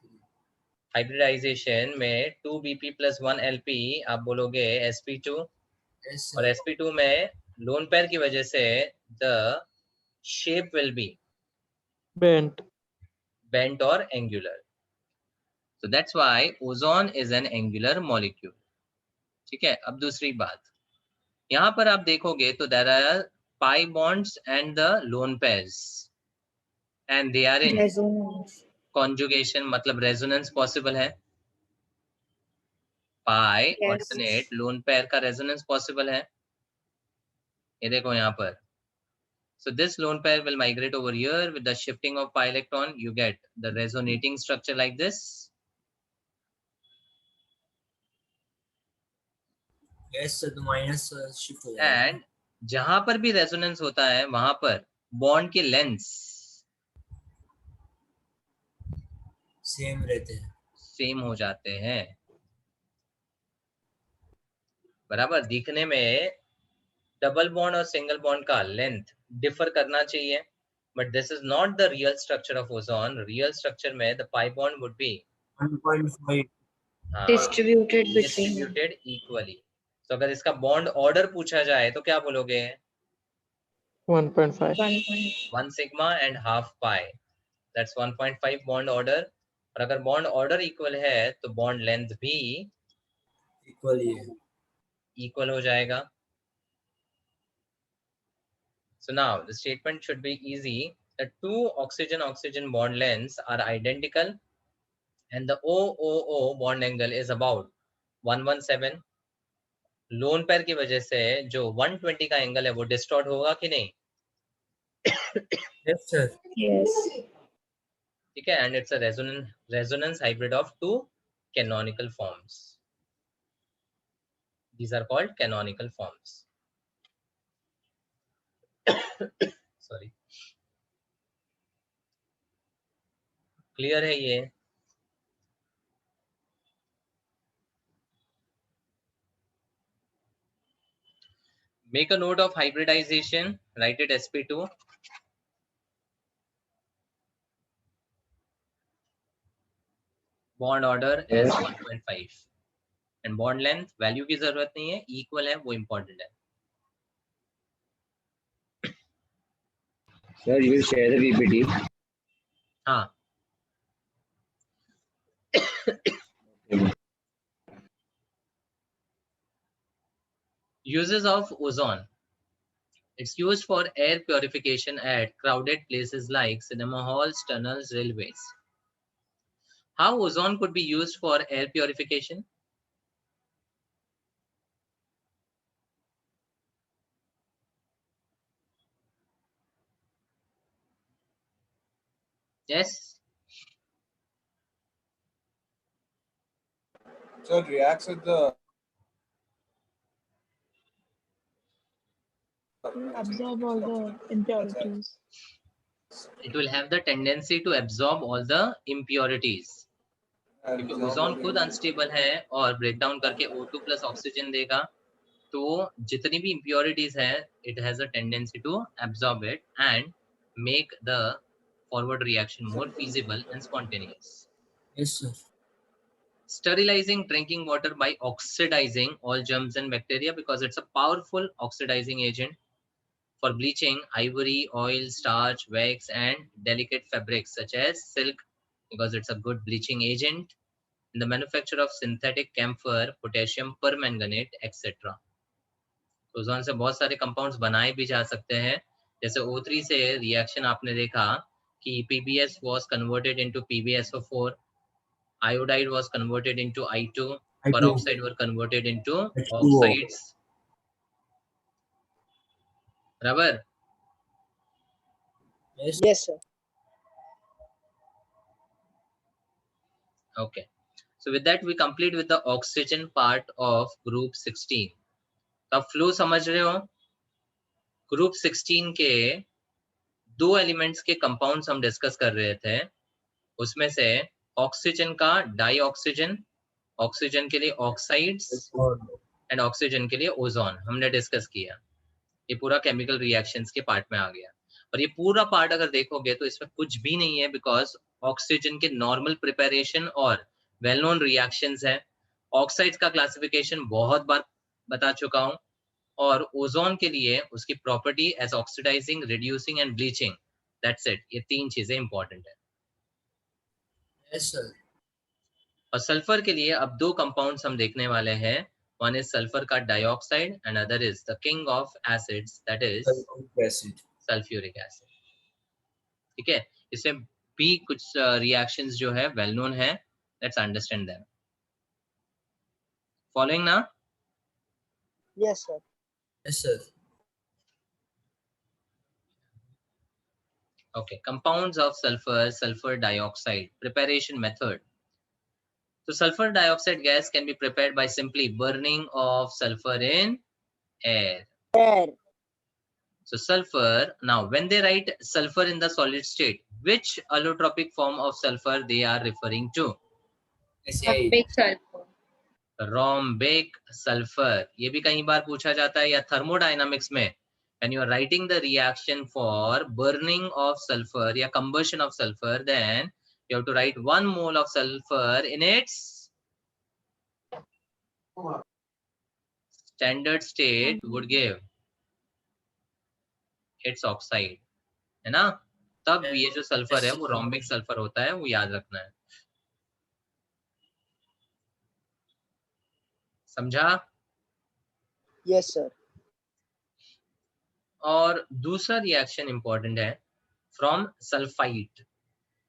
Hybridization में 2 BP plus 1 LP आप बोलोगे sp2, और sp2 में lone pair की वजह से the shape will be bent or angular. So that's why ozone is an angular molecule. ठीक है? अब दूसरी बात, यहाँ पर आप देखोगे तो there are pi bonds and the lone pairs and they are in Resonance. conjugation, मतलब resonance possible है. pi Yes. alternate lone pair का resonance possible है. ये देखो यहाँ पर. So this lone pair will migrate over here with the shifting of pi electron. You get the resonating structure like this. Yes, sir, तो minus shift हो जाएगा. And जहां पर भी resonance होता है वहां पर bond के lengths सेम रहते हैं. सेम हो जाते हैं. बराबर. दिखने में डबल बॉन्ड और सिंगल बॉन्ड का लेंथ डिफर करना चाहिए, but this is not the real structure of ozone. Real structure में the pi bond would be 1.5. Distributed between. distributed equally. तो अगर इसका बॉन्ड ऑर्डर पूछा जाए तो क्या बोलोगे? 1.5. 1 sigma and half pi. That's 1.5 bond order. और अगर बॉन्ड ऑर्डर इक्वल है तो बॉन्ड लेंथ भी इक्वल ही है. इक्वल हो जाएगा. So now the statement should be easy. The two oxygen-oxygen bond lengths are identical and the OOO bond angle is about 117. Lone pair की वजह से जो 120 का एंगल है वो डिस्टॉर्ट होगा कि नहीं? Yes, sir. Yes. ठीक है? And it's a resonance hybrid of two canonical forms. These are called canonical forms. Sorry. Clear है ये? Make a note of hybridization. Write it sp2. Bond order is 1.5 and bond length value की जरूरत नहीं है, equal है, वो important है. Sir, you will share the PPT. हाँ. Uses of ozone. It's used for air purification at crowded places like cinema halls, tunnels, railways. How ozone could be used for air purification? Yes. So it reacts with the Absorb all the impurities. It will have the tendency to absorb all the impurities. क्योंकि ozone खुद unstable है और break down करके O2 plus oxygen देगा, तो जितनी भी impurities है, it has a tendency to absorb it and make the forward reaction more feasible and spontaneous. Yes, sir. Sterilizing drinking water by oxidizing all germs and bacteria because it's a powerful oxidizing agent. For bleaching, ivory, oil, starch, wax, and delicate fabrics such as silk because it's a good bleaching agent. In the manufacture of synthetic camphor, potassium permanganate, etc. Ozone से बहुत सारे compounds बनाए भी जा सकते हैं, जैसे O3 से रिएक्शन आपने देखा कि PbS was converted into PbSO4, iodide was converted into I2, peroxide were converted into oxides. बराबर? Yes, sir. Okay. So with that we complete with the oxygen part of group 16. तो आप flow समझ रहे हो? Group 16 के दो elements के compounds हम डिस्कस कर रहे थे, उसमें से ऑक्सीजन का डाइऑक्सीजन, ऑक्सीजन के लिए ऑक्साइड्स एंड ऑक्सीजन के लिए ओजोन हमने डिस्कस किया. ये पूरा केमिकल रिएक्शंस के पार्ट में आ गया. और ये पूरा पार्ट अगर देखोगे तो इसमें कुछ भी नहीं है, बिकॉज ऑक्सीजन के नॉर्मल प्रिपरेशन और वेल नोन रिएक्शंस है. ऑक्साइड्स का क्लासिफिकेशन बहुत बार बता चुका हूं, और ओजोन के लिए उसकी property as oxidising, reducing and bleaching. That's it. ये तीन चीजें इंपॉर्टेंट है. Yes, sir. और सल्फर के लिए अब दो कंपाउंड्स हम देखने वाले हैं. वन इज सल्फर का dioxide and other is the king of acids, that is Acid. Sulphuric acid. ठीक है, इसमें भी कुछ रिएक्शंस जो है वेल नोन है. Let's understand them. फॉलोइंग ना? Yes, sir. Yes, sir. Okay, compounds of sulfur, sulfur dioxide, preparation method. So sulfur dioxide gas can be prepared by simply burning of sulfur in air. Air. So sulfur, now when they write sulfur in the solid state, which allotropic form of sulfur they are referring to? Big sulfur. Rhombic sulfur. ये भी कई बार पूछा जाता है, या thermodynamics में when you are writing the reaction for burning of sulfur या combustion of sulfur, then you have to write 1 mole of sulfur in its standard state would give its oxide, है ना? तब ये जो सल्फर है वो rhombic sulfur होता है, वो याद रखना है. समझा? Yes, sir. और दूसरा रिएक्शन इंपॉर्टेंट है, from sulphite.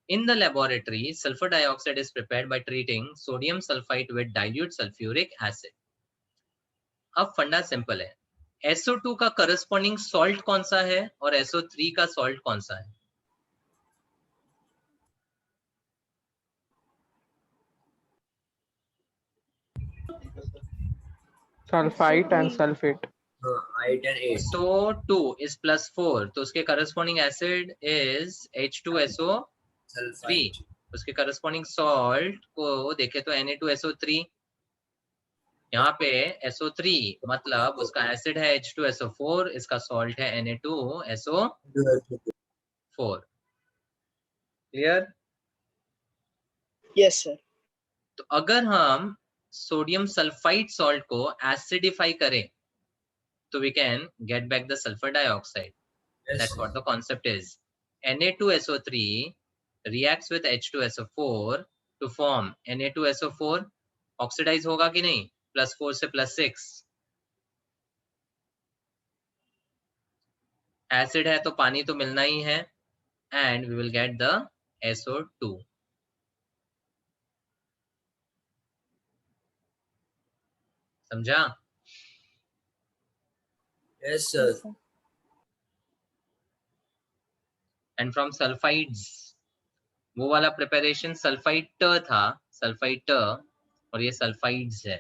In the laboratory, sulfur dioxide is prepared by treating sodium sulfite with dilute sulfuric acid. अब फंडा सिंपल है. SO2 का करस्पॉन्डिंग सॉल्ट कौन सा है और SO3 का सॉल्ट कौन सा है? Sulfite and sulfate. 8 and 8. SO2 is +4, तो उसके corresponding acid is H2SO3. Sulfite. उसके करस्पॉन्डिंग सॉल्ट को देखे तो Na2SO3. यहाँ पे SO3 मतलब उसका एसिड है H2SO4, इसका सॉल्ट है Na2SO4. क्लियर? Yes, sir. तो अगर हम सोडियम सल्फाइड सॉल्ट को एसिडिफाई करें तो we can get back the sulfur dioxide. Yes, That's sir. what the concept is. Na2SO3 reacts with H2SO4 to form Na2SO4. Oxidise होगा कि नहीं? +4 से +6. एसिड है तो पानी तो मिलना ही है, and we will get the SO2. समझा? Yes, sir. And from sulphides, वो वाला प्रिपरेशन सल्फाइट था, सल्फाइट और ये सल्फाइड्स है।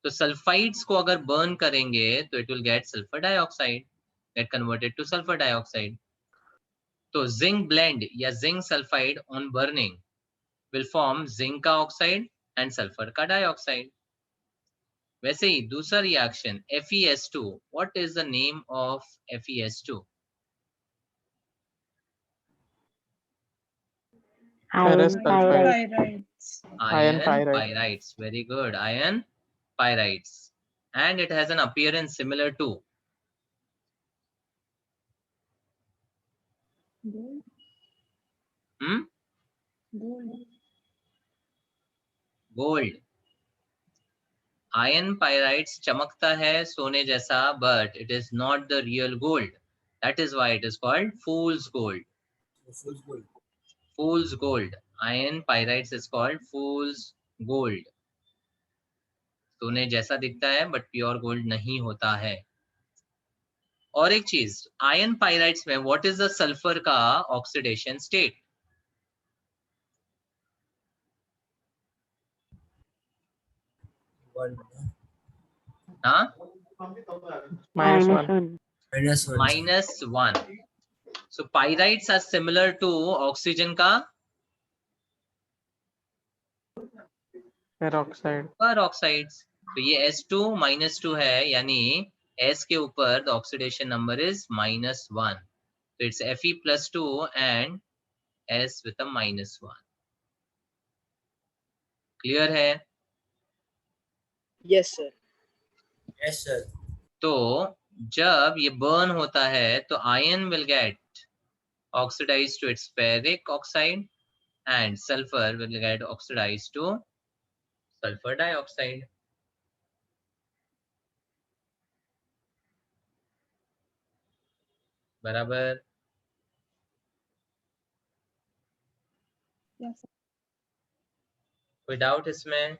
तो सल्फाइड्स को अगर बर्न करेंगे तो it will get sulphur dioxide, get converted to sulphur dioxide. तो जिंक ब्लेंड या zinc sulphide on burning will form zinc का ऑक्साइड एंड सल्फर का डाइऑक्साइड। वैसे ही दूसरा reaction FeS2, what is the name of FeS2? Ferrous Iron sulfide. pyrite. Pyrites. Iron pyrite. pyrites. Very good. Iron pyrites. And it has an appearance similar to Gold. hmm? Gold. gold. Iron pyrites चमकता है सोने जैसा, but it is not the real gold. That is why it is called fool's gold. Fool's gold. Fool's gold. Iron pyrites is called fool's gold. सोने जैसा दिखता है but pure gold नहीं होता है। और एक चीज, आयन पाइराइट्स में व्हाट इज द सल्फर का ऑक्सीडेशन स्टेट? हाँ, -1. -1. So pyrites are similar to oxygen का Peroxide. peroxides. तो ये S2 -2 है, यानी S के ऊपर the oxidation number is -1. So it's Fe+2 and S with a -1. Clear है? Yes, sir. Yes, sir. तो जब ये बर्न होता है तो iron will get oxidised to its ferric oxide and sulphur will get oxidised to sulphur dioxide. बराबर? Yes. कोई doubt इसमें?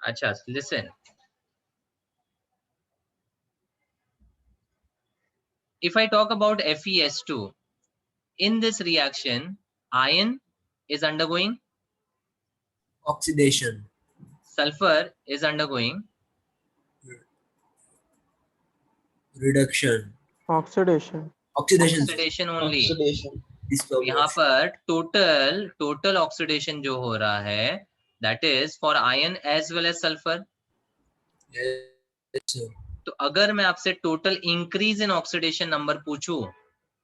अच्छा, listen. If I talk about FeS2, in this reaction, iron is undergoing, Oxidation. sulfur is undergoing, Reduction. Oxidation. Oxidation. oxidation only. Oxidation. यहाँ पर total oxidation जो हो रहा है that is for iron as well as sulfur. Yes, sir. तो अगर मैं आपसे total increase in oxidation number पूछूं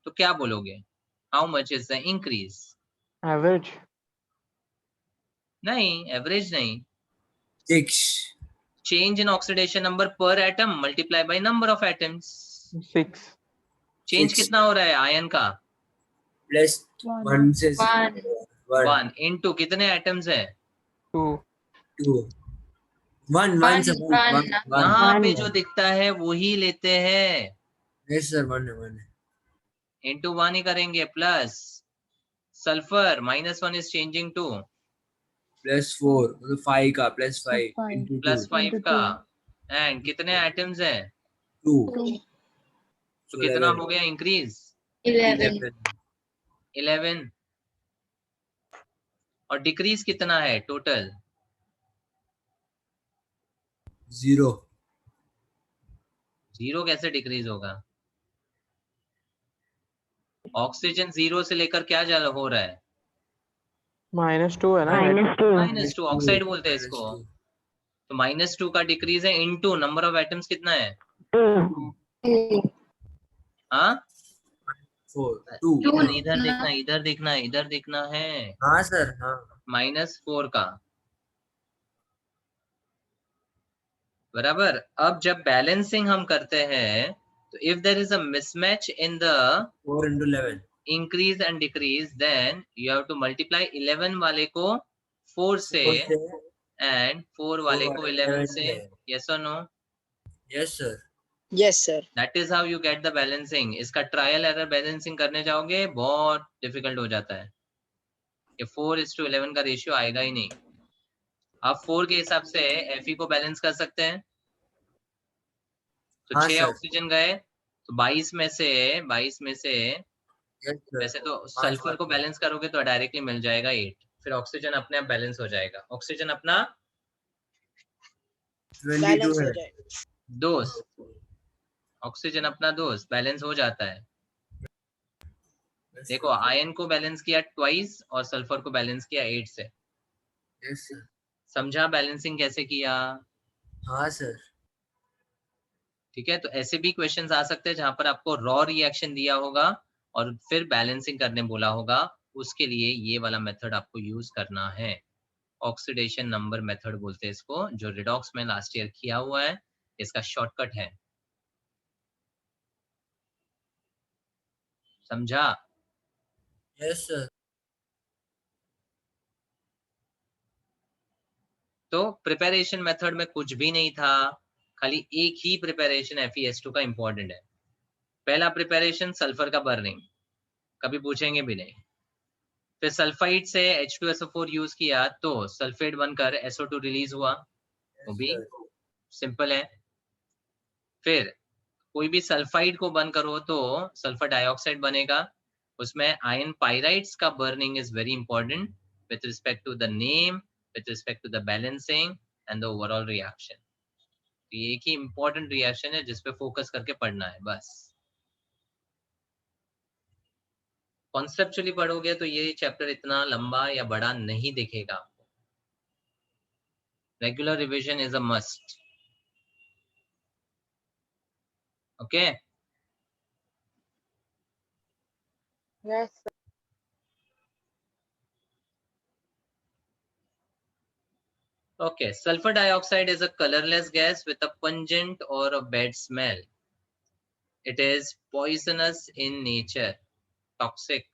तो क्या बोलोगे? How much is the increase? Average. नहीं, एवरेज नहीं। 6. चेंज इन ऑक्सीडेशन नंबर पर atom multiply by number of atoms. 6. Change 6. कितना हो रहा है आयन का? Plus 1 से 1 इनटू कितने एटम्स है? 2. 2. 1 One. यहाँ पे जो दिखता है वही लेते हैं, Yes, sir. 1. इनटू 1 ही करेंगे। Plus sulphur -1 is changing to Plus 4. मतलब 5 का plus 5 5. into 2. +5 का। एंड कितने एटम्स हैं? 2. तो कितना हो गया इंक्रीज? 11. 11। और डिक्रीज कितना है टोटल? 0. 0 कैसे डिक्रीज होगा? ऑक्सीजन 0 से लेकर क्या जा हो रहा है? -2 है ना? -2. -2 ऑक्साइड बोलते हैं इसको। तो -2 का डिक्रीज है इनटू नंबर ऑफ एटम्स कितना है? 2. हाँ, 4. 2. इधर देखना है। हाँ सर, हाँ। -4 का। बराबर। अब जब बैलेंसिंग हम करते हैं तो if there is a mismatch in the 4 into 11. Increase and decrease then you have to multiply 11 वाले को 4 से एंड 4 वाले को 11 से। यस और no? Yes, sir. Yes, sir. That is how you get the balancing. इसका ट्रायल एरर बैलेंसिंग करने जाओगे बहुत डिफिकल्ट हो जाता है। ये 4:11 का रेशियो आएगा ही नहीं। आप 4 के हिसाब से Fe को बैलेंस कर सकते हैं। तो हाँ, 6 सर। ऑक्सीजन गए तो 22 में से Yes, sir. वैसे तो सल्फर को बैलेंस करोगे तो डायरेक्टली मिल जाएगा 8, फिर ऑक्सीजन अपने आप बैलेंस हो जाएगा, ऑक्सीजन अपना 22 बैलेंस हो है। जाए। दोस्त, ऑक्सीजन अपना दोस्त बैलेंस हो जाता है। देखो आयन को बैलेंस किया ट्वाइस और सल्फर को बैलेंस किया 8 से। Yes, sir. समझा बैलेंसिंग कैसे किया? हाँ सर। ठीक है, तो ऐसे भी क्वेश्चंस आ सकते हैं जहां पर आपको रॉ रिएक्शन दिया होगा और फिर बैलेंसिंग करने बोला होगा, उसके लिए ये वाला मेथड आपको यूज करना है। ऑक्सीडेशन नंबर मेथड बोलते हैं इसको, जो रिडॉक्स में लास्ट ईयर किया हुआ है, इसका शॉर्टकट है। समझा? Yes, sir. तो प्रिपरेशन मेथड में कुछ भी नहीं था, खाली एक ही प्रिपरेशन FeS2 का इंपॉर्टेंट है। पहला प्रिपरेशन सल्फर का बर्निंग, कभी पूछेंगे भी नहीं। फिर सल्फाइड से H2SO4 यूज किया तो सल्फेट बनकर SO2 रिलीज हुआ, वो भी सिंपल है। फिर कोई भी सल्फाइड को बर्न करो तो सल्फर डाइऑक्साइड बनेगा, उसमें आयन पाइराइड्स का burning is very important with respect to the name, with respect to the balancing and the overall reaction. ये एक ही इंपॉर्टेंट रिएक्शन है जिसपे फोकस करके पढ़ना है बस। कॉन्सेप्चुअली पढ़ोगे तो ये चैप्टर इतना लंबा या बड़ा नहीं दिखेगा आपको। Regular revision is a must. Okay Yes, sir. Okay, sulfur dioxide is a colorless gas with a pungent or a bad smell. It is poisonous in nature, toxic.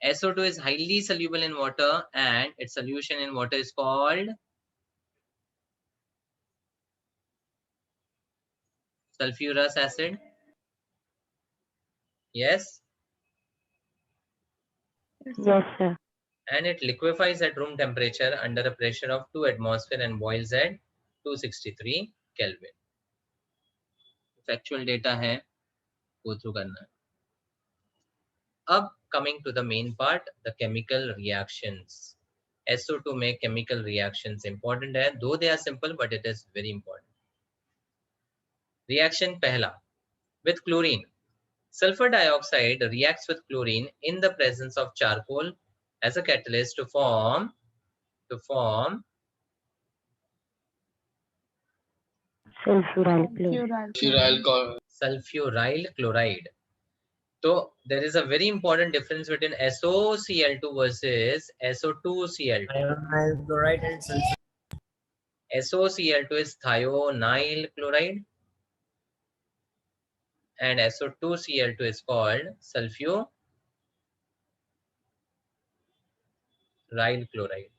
SO2 is highly soluble in water and its solution in water is called sulfurous acid. Yes, Yes, sir. and it liquefies at room temperature under a pressure of 2 atmosphere and boils at 263 Kelvin. Factual data है, go through करना है। अब coming to the main part, the chemical reactions. SO2 में chemical reactions important है, though they are simple but it is very important. Reaction पहला, with chlorine. Sulfur dioxide reacts with chlorine in the presence of charcoal as a catalyst to form sulfuryl chloride. So there is a very important difference between SOCl2 versus SO2Cl2. Ionyl chloride and sulfur. SOCl2 is thionyl chloride and SO2Cl2 is called sulfuryl chloride.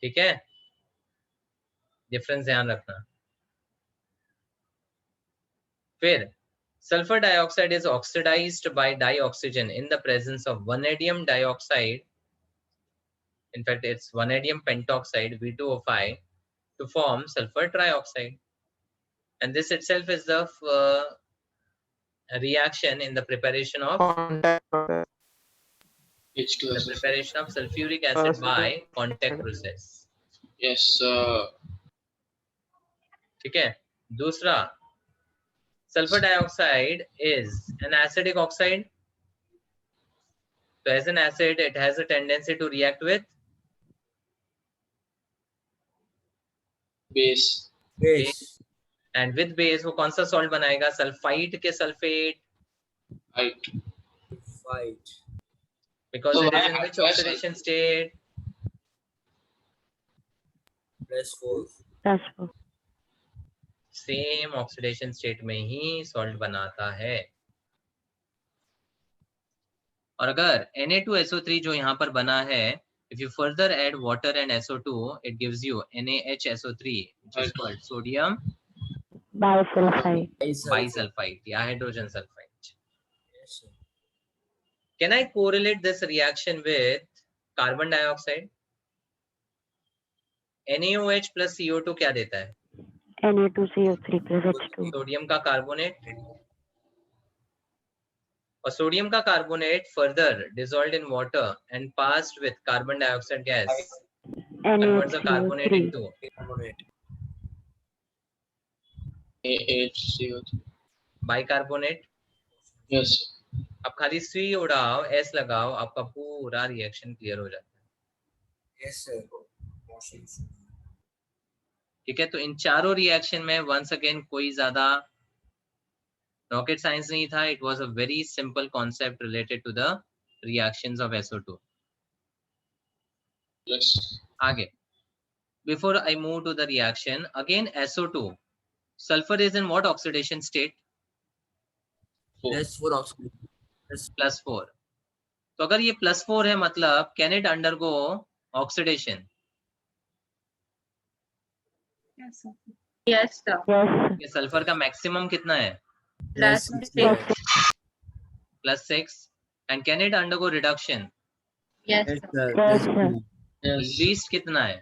ठीक है, difference ध्यान रखना। फिर sulfur dioxide is oxidized by dioxygen in the presence of vanadium dioxide. In fact, it's vanadium pentoxide V2O5 to form sulfur trioxide, and this itself is the reaction in the preparation of sulfuric acid by contact process. Yes, ठीक है। दूसरा, sulfur dioxide is an acidic oxide. So as an acid, it has a tendency to react with base. and with base वो कौन सा salt बनाएगा? Sulphide के sulphate, Right. because So it is in I- which oxidation state? +4. Same oxidation state में ही salt बनाता है। और अगर Na2SO3 जो यहाँ पर बना है, if you further add water and SO2, it gives you NaHSO3, which is called sodium bisulfite या hydrogen sulfide. Yes, sir. Can I correlate this reaction with carbon dioxide? NaOH plus CO2 क्या देता है? Na2CO3 plus H2. Sodium का carbonate. और sodium का carbonate further dissolved in water and passed with carbon dioxide gas converts the carbonate into Carbonate. AHCO3. bicarbonate. Yes. अब खाली C उड़ाओ, S लगाओ, आपका पूरा रिएक्शन क्लियर हो जाता है. Yes sir. Motion. ठीक है, तो इन चारों रिएक्शन में वंस अगेन कोई ज्यादा रॉकेट साइंस नहीं था. It was a very simple concept related to the reactions of SO2. Yes. आगे, before I move to the reaction, again SO2, sulfur is in what oxidation state? Plus 4 oxygen. +4. तो अगर ये +4 है मतलब can it undergo oxidation? Yes, sir. Yes, sir. ये sulphur का maximum कितना है? +6. +6. And can it undergo reduction? Yes, Yes sir. sir. Yes sir. Yes. Least कितना है?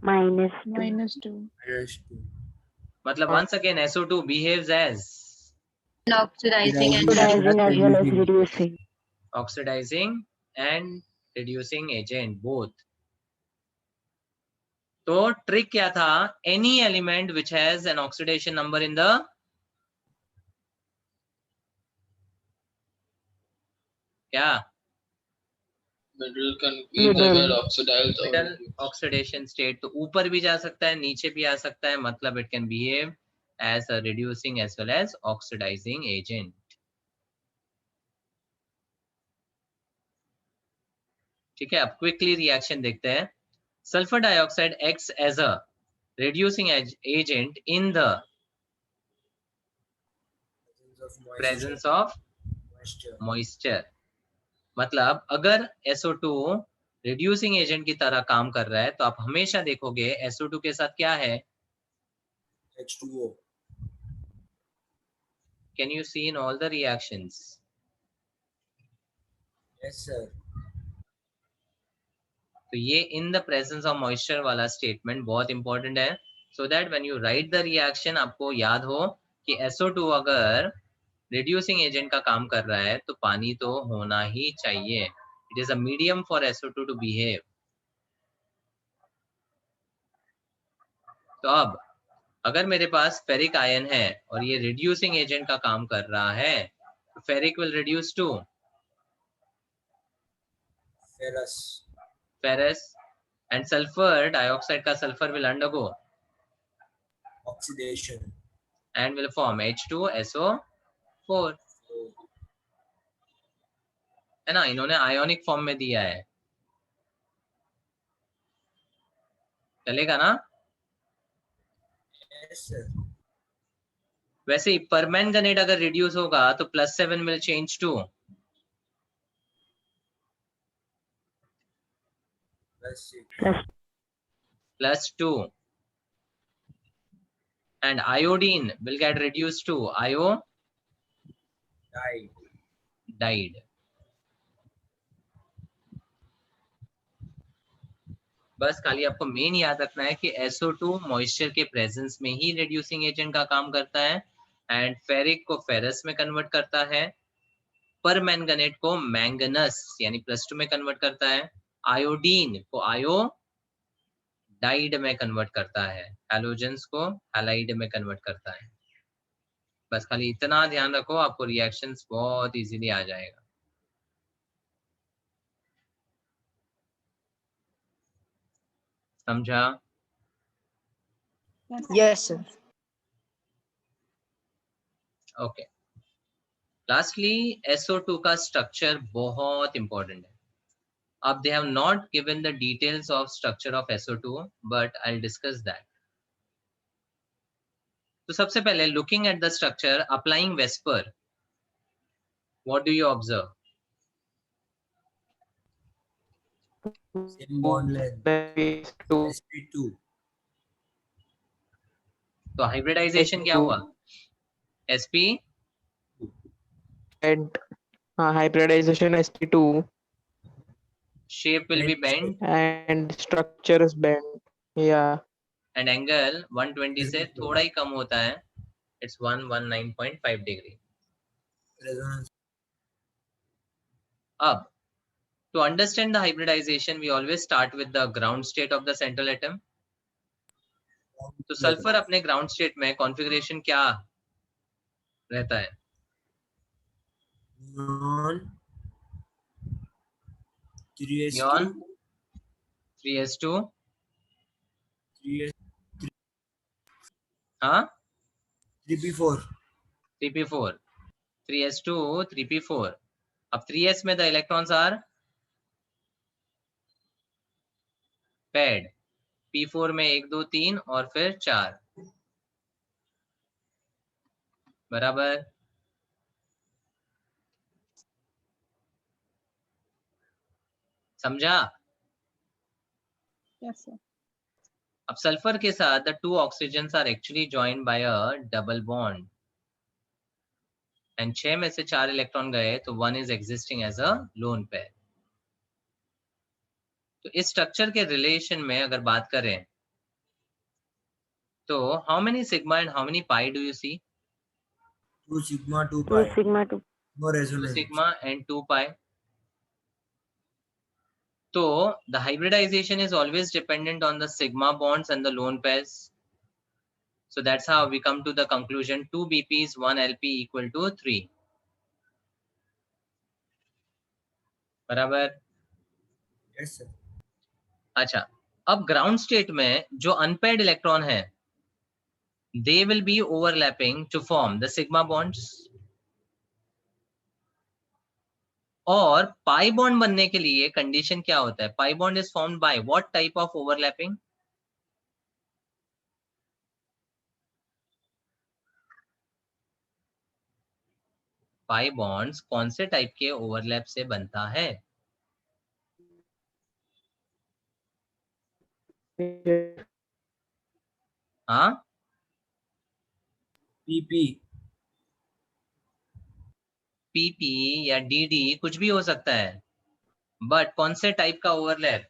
-2. -2. -2. मतलब once again SO2 behaves as Oxidizing and Oxidizing as well as reducing. oxidizing and reducing agent both. तो trick क्या था? Any element which has an oxidation number in the क्या? Middle can be the well oxidized or Middle reduced. oxidation state. तो ऊपर भी जा सकता है, नीचे भी आ सकता है, मतलब it can behave as a reducing as well as oxidizing agent. ठीक है, अब क्विकली रिएक्शन देखते हैं. Sulphur dioxide acts as a reducing agent in the presence of Moisture. moisture. मतलब अगर SO2 reducing agent की तरह काम कर रहा है तो आप हमेशा देखोगे SO2 के साथ क्या है? H2O. Can you see in all the reactions? Yes sir. तो ये in the presence of moisture वाला statement बहुत important है, so that when you write the reaction आपको याद हो कि SO2 अगर reducing agent का काम कर रहा है तो पानी तो होना ही चाहिए. It is a medium for SO2 to behave. तो अब अगर मेरे पास फेरिक आयन है और ये reducing agent का काम कर रहा है तो ferric will reduce to Ferrous. ferrous and sulfur dioxide का sulfur will undergo Oxidation. and will form H2SO4. है ना, इन्होंने आयोनिक फॉर्म में दिया है, चलेगा ना? Yes sir. वैसे ही परमैंगनेट अगर रिड्यूस होगा तो +7 will change to +6. +2 and iodine will get reduced to iodide. बस खाली आपको मेन याद रखना है कि SO2 मॉइस्चर के प्रेजेंस में ही रिड्यूसिंग एजेंट का काम करता है एंड फेरिक को फेरस में कन्वर्ट करता है, परमैंगनेट को मैंगनस यानी +2 में कन्वर्ट करता है, आयोडीन को आयोडाइड में कन्वर्ट करता है, हैलोजेंस को हैलाइड में कन्वर्ट करता है. बस खाली इतना ध्यान रखो, आपको रिएक्शंस बहुत इजीली आ जाएगा. समझा? Yes, sir. Okay. Lastly SO2 का स्ट्रक्चर बहुत इंपॉर्टेंट है. अब they have not given the details of structure of SO2, but I'll discuss that. तो सबसे पहले looking at the structure, applying Vesper, what do you observe? Same bond length. sp2. तो hybridization क्या हुआ? sp And hybridization sp2 shape will be bent and structure is bent. Yeah. and angle 120 से थोड़ा ही कम होता है. It's 119.5 degree. Resonance. अब to understand the hybridization, we always start with the ground state of the central atom. तो sulphur अपने ground state में configuration क्या रहता है? नियॉन 3s2 हाँ 3p4 3p4 3s2 3p4. अब 3s में the electrons are paired. p4 में 1 2 3 और फिर 4 बराबर. समझा? Yes, sir. अब सल्फर के साथ the two oxygens are actually joined by a double bond. And 6 में से 4 इलेक्ट्रॉन गए तो 1 is existing as a lone pair. तो इस स्ट्रक्चर के रिलेशन में अगर बात करें तो how many sigma and how many pi do you see? 2 sigma 2 pi. 2 sigma 2. No 2 resonance. sigma and 2 pi. So the hybridization is always dependent on the sigma bonds and the lone pairs. So that's how we come to the conclusion 2 BPs 1 LP equal to 3. बराबर. Yes sir. अच्छा, अब ground state में जो unpaired electron है they will be overlapping to form the sigma bonds. और pi bond बनने के लिए कंडीशन क्या होता है? Pi bond is formed by what type of overlapping? Pi bonds कौन से टाइप के ओवरलैप से बनता है? हाँ PP PP या DD कुछ भी हो सकता है, बट कौन से टाइप का overlap?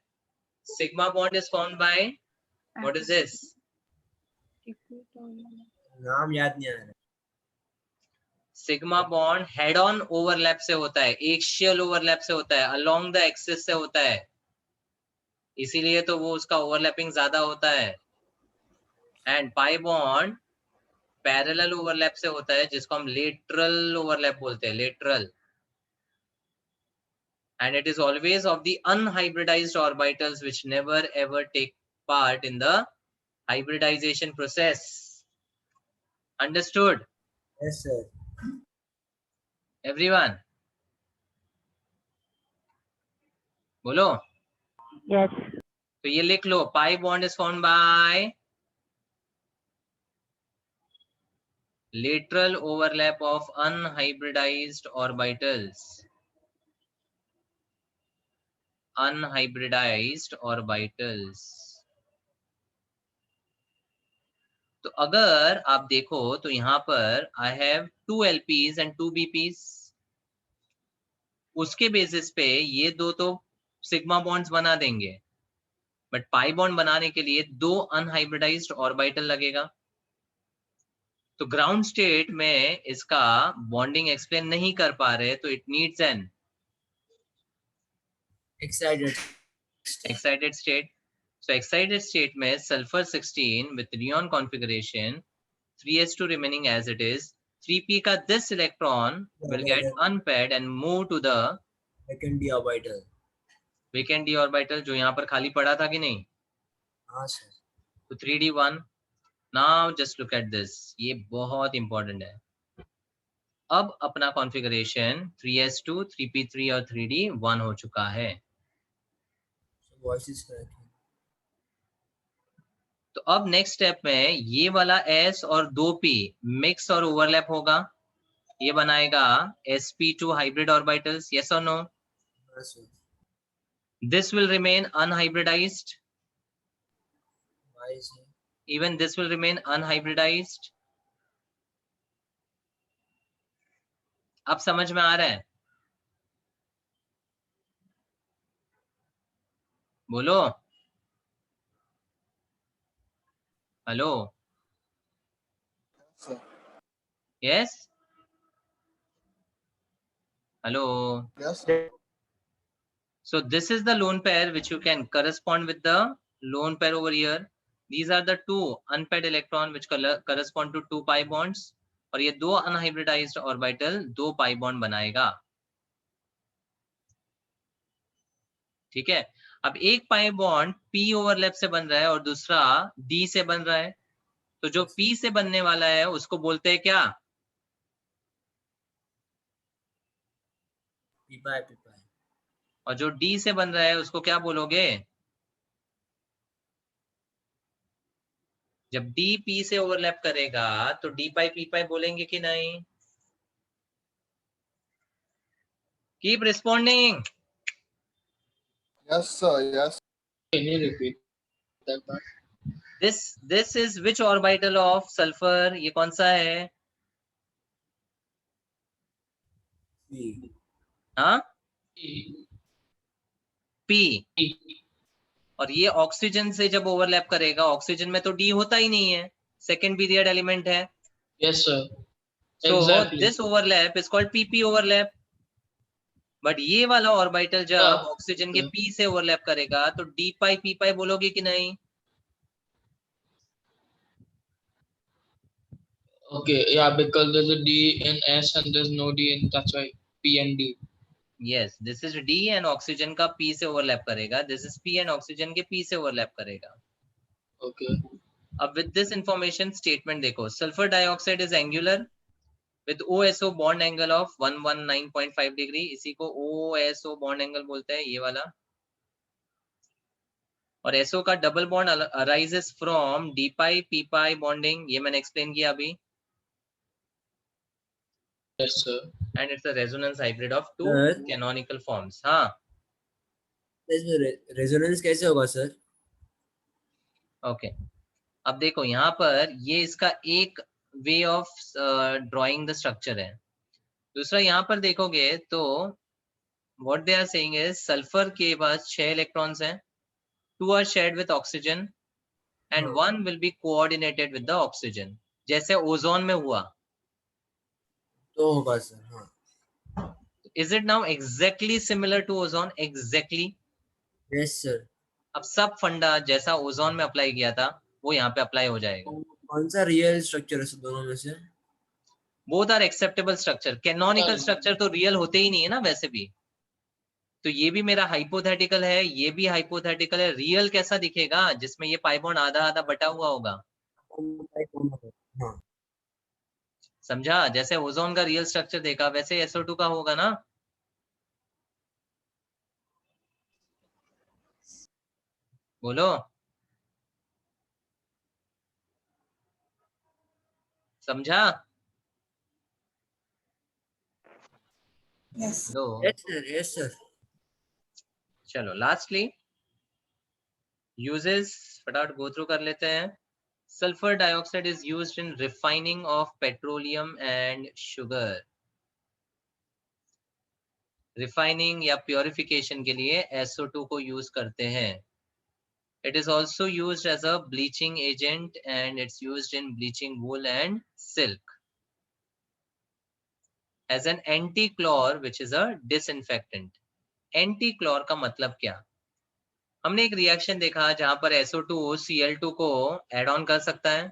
Sigma bond is formed by what is this? नाम याद नहीं आ रहा. Sigma bond head on overlap से होता है, एक्सियल ओवरलैप से होता है, अलोंग द एक्सिस से होता है, इसीलिए तो वो उसका ओवरलैपिंग ज्यादा होता है. And pi bond parallel overlap से होता है जिसको हम लेटरल ओवरलैप बोलते हैं, lateral. And it is always of the unhybridized orbitals which never ever take part in the hybridization process. Understood? Yes sir. Everyone? बोलो. Yes. तो ये लिख लो, pi bond is formed by lateral overlap of unhybridized orbitals. Unhybridized orbitals. तो अगर आप देखो तो यहाँ पर I have 2 LPs and 2 BPs. उसके बेसिस पे ये दो तो सिग्मा बॉन्ड्स बना देंगे, बट पाई बॉन्ड बनाने के लिए 2 अनहाइब्रिडाइज्ड ऑर्बिटल लगेगा. तो ग्राउंड स्टेट में इसका बॉन्डिंग एक्सप्लेन नहीं कर पा रहे, तो it needs an excited state. So excited state में sulfur 16 with neon configuration, 3s2 remaining as it is, 3p का this electron will get unpaired and move to the Vacant d orbital. vacant d orbital जो यहाँ पर खाली पड़ा था कि नहीं? हाँ sir. तो 3d1. Now just look at this, ये बहुत important है. अब अपना configuration 3s2, 3p3 और 3d1 हो चुका है. So voice is correct. तो अब नेक्स्ट स्टेप में ये वाला S और 2p मिक्स और ओवरलैप होगा, ये बनाएगा sp2 हाइब्रिड ऑर्बिटल्स. यस और no? Yes sir. This will remain unhybridised. Why sir? Even this will remain unhybridised. अब समझ में आ रहा है? बोलो. Hello. Sir. Yes. Hello. Yes, sir. So this is the lone pair which you can correspond with the lone pair over here. These are the two unpaired electron which correspond to 2 pi bonds. और ये दो unhybridized orbital 2 pi bond बनाएगा. ठीक है. अब एक pi bond p overlap से बन रहा है और दूसरा d से बन रहा है. तो जो p से बनने वाला है उसको बोलते हैं क्या? p pi p pi. और जो d से बन रहा है उसको क्या बोलोगे? जब d p से ओवरलैप करेगा तो d पाई p पाई बोलेंगे कि नहीं? Keep responding. Yes, sir. Yes. Can you repeat that part? This is which orbital of sulfur? ये कौन सा है? p. हाँ? E. p. E. और ये ऑक्सीजन से जब ओवरलैप करेगा, ऑक्सीजन में तो d होता ही नहीं है, सेकेंड पीरियड एलिमेंट है. Yes, sir. So Exactly. this overlap is called pp overlap. But ये वाला ऑर्बिटल जब ऑक्सीजन के p से ओवरलैप करेगा तो d पाई p पाई बोलोगे कि नहीं? Okay, yeah, because there's a D in S and there's no D in, that's why P and D. Yes, this is d and oxygen का p से ओवरलैप करेगा. This is p and oxygen के p से overlap करेगा. Okay. अब with this information statement देखो, sulphur dioxide is angular with OSO bond angle of 119.5 degree. इसी को OSO bond angle बोलते हैं, ये वाला. और SO का double bond arises from d pi p pi bonding. ये मैंने एक्सप्लेन किया अभी. Yes, sir. And it's a resonance hybrid of two Sir. canonical forms. हाँ. इसमें रेजोनेंस कैसे होगा सर? ओके. अब देखो यहाँ पर ये इसका एक way of drawing the structure है. दूसरा यहाँ पर देखोगे तो what they are saying is sulphur के पास 6 इलेक्ट्रॉन्स हैं. 2 are shared with oxygen and 1 will be coordinated with the oxygen, जैसे ओजोन में हुआ. तो होगा सर. हाँ. Is it now exactly similar to ozone? Exactly. Yes sir. अब सब फंडा जैसा ओजोन में अप्लाई किया था वो यहाँ पे अप्लाई हो जाएगा. कौन सा रियल स्ट्रक्चर है सर दोनों में से? Both are acceptable structure. Canonical structure तो रियल होते ही नहीं है ना वैसे भी. तो ये भी मेरा हाइपोथेटिकल है, ये भी हाइपोथेटिकल है. रियल कैसा दिखेगा? जिसमें ये पाई बॉन्ड आधा आधा बटा हुआ होगा. हाँ. समझा? जैसे ओजोन का रियल स्ट्रक्चर देखा वैसे SO2 का होगा ना. बोलो. समझा? Yes. लो. Yes sir. Yes sir. चलो लास्टली यूजेस फटाफट गो थ्रू कर लेते हैं. Sulphur dioxide is used in refining of petroleum and sugar. Refining या प्योरिफिकेशन के लिए SO2 को यूज करते हैं. It is also used as a bleaching agent and it's used in bleaching wool and silk. As an anti-chlor which is a disinfectant. Anti-chlor का मतलब क्या? हमने एक रिएक्शन देखा जहां पर SO2 Cl2 को एड ऑन कर सकता है.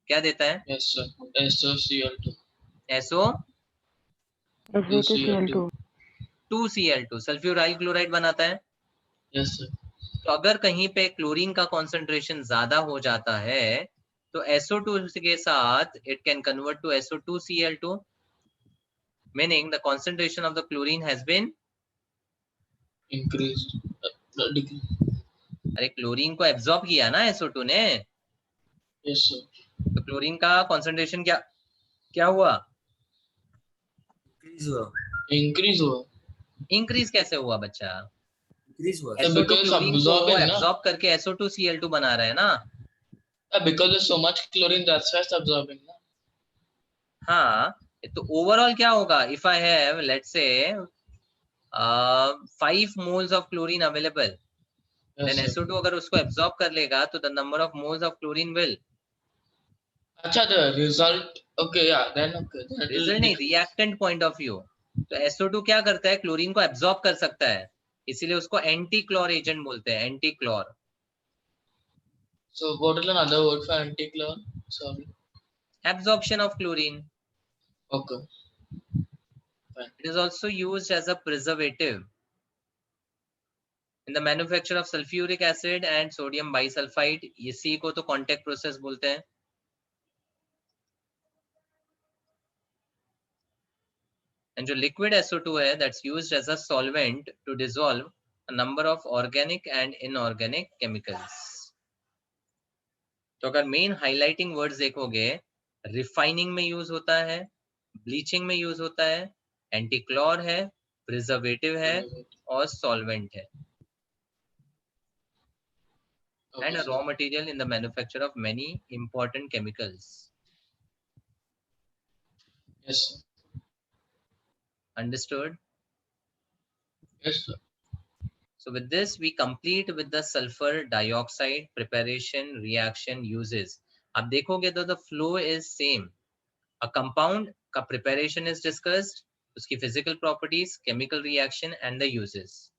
क्या देता है? Yes, sir. SOCl2. SO SO2Cl2. 2Cl2 sulphuryl chloride बनाता है. Yes, sir. तो अगर कहीं पे क्लोरीन का कॉन्सेंट्रेशन ज्यादा हो जाता है तो SO2 के साथ it can convert to SO2Cl2, meaning the concentration of the chlorine has been Increased. अरे क्लोरीन को एब्जॉर्ब किया ना SO2 ने. Yes, sir. तो क्लोरीन का कॉन्सेंट्रेशन क्या हुआ? इंक्रीज हुआ. Increase हुआ. इंक्रीज कैसे हुआ बच्चा? इंक्रीज हुआ. SO2 because क्लोरीन को absorbing ना. एब्जॉर्ब करके SO2Cl2 बना रहा है ना. Because there's so much chlorine, that's why it's absorbing. Na? हाँ. तो ओवरऑल क्या होगा? If I have let's say 5 moles of chlorine available, Yes, then sir. SO2 अगर उसको एब्जॉर्ब कर लेगा तो the number of moles of chlorine will अच्छा, the result. Okay, yeah, then okay. Then it will result नहीं, reactant point of view. तो SO2 क्या करता है? क्लोरीन को एब्जॉर्ब कर सकता है. इसीलिए उसको एंटी क्लोर एजेंट बोलते हैं, anti क्लोर. So what is another word for anti-clone? Sorry. Absorption of chlorine. Okay. It is also used as a preservative in the manufacture of sulfuric acid and sodium bisulfite. इसी को तो contact process बोलते हैं. And जो liquid SO2 है, that's used as a solvent to dissolve a number of organic and inorganic chemicals. तो अगर main highlighting words देखोगे, refining में use होता है, bleaching में use होता है, anti-clor है, preservative है और solvent है. Okay, And a sir. raw material in the manufacture of many important chemicals. Yes, sir. Understood? Yes, sir. So with this, we complete with the sulfur dioxide preparation reaction uses. अब देखोगे तो the flow is same. A compound का preparation is discussed, उसकी physical properties, chemical reaction and the uses.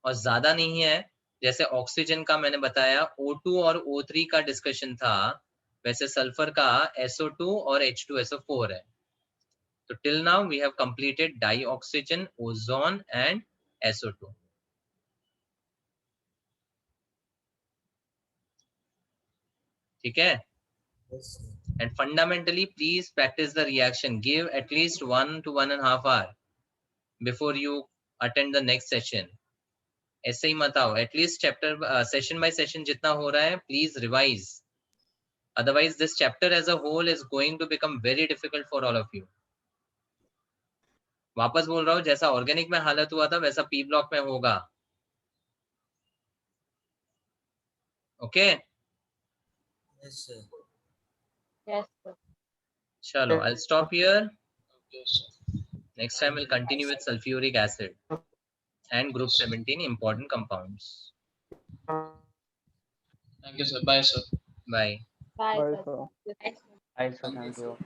और ज्यादा नहीं है, जैसे ऑक्सीजन का मैंने बताया O2 और O3 का डिस्कशन था, वैसे सल्फर का SO2 और H2SO4 है. So till now we have completed dioxygen, ozone and SO2. ठीक है? Yes, sir. And fundamentally, please practice the reaction. Give at least 1 to 1.5 hours before you attend the next session. ऐसे ही मत आओ. At least chapter session by session जितना हो रहा है, please revise. Otherwise, this chapter as a whole is going to become very difficult for all of you. वापस बोल रहा हूँ, जैसा ऑर्गेनिक में हालत हुआ था वैसा पी ब्लॉक में होगा. Okay? Yes, sir. Yes, sir. चलो, I'll stop here. Okay, sir. Next time we'll continue with sulfuric acid and group 17 important compounds. Thank you, sir. Bye, sir. Bye. Bye, Bye, sir. sir. Yes, sir. Bye, sir. Thank you.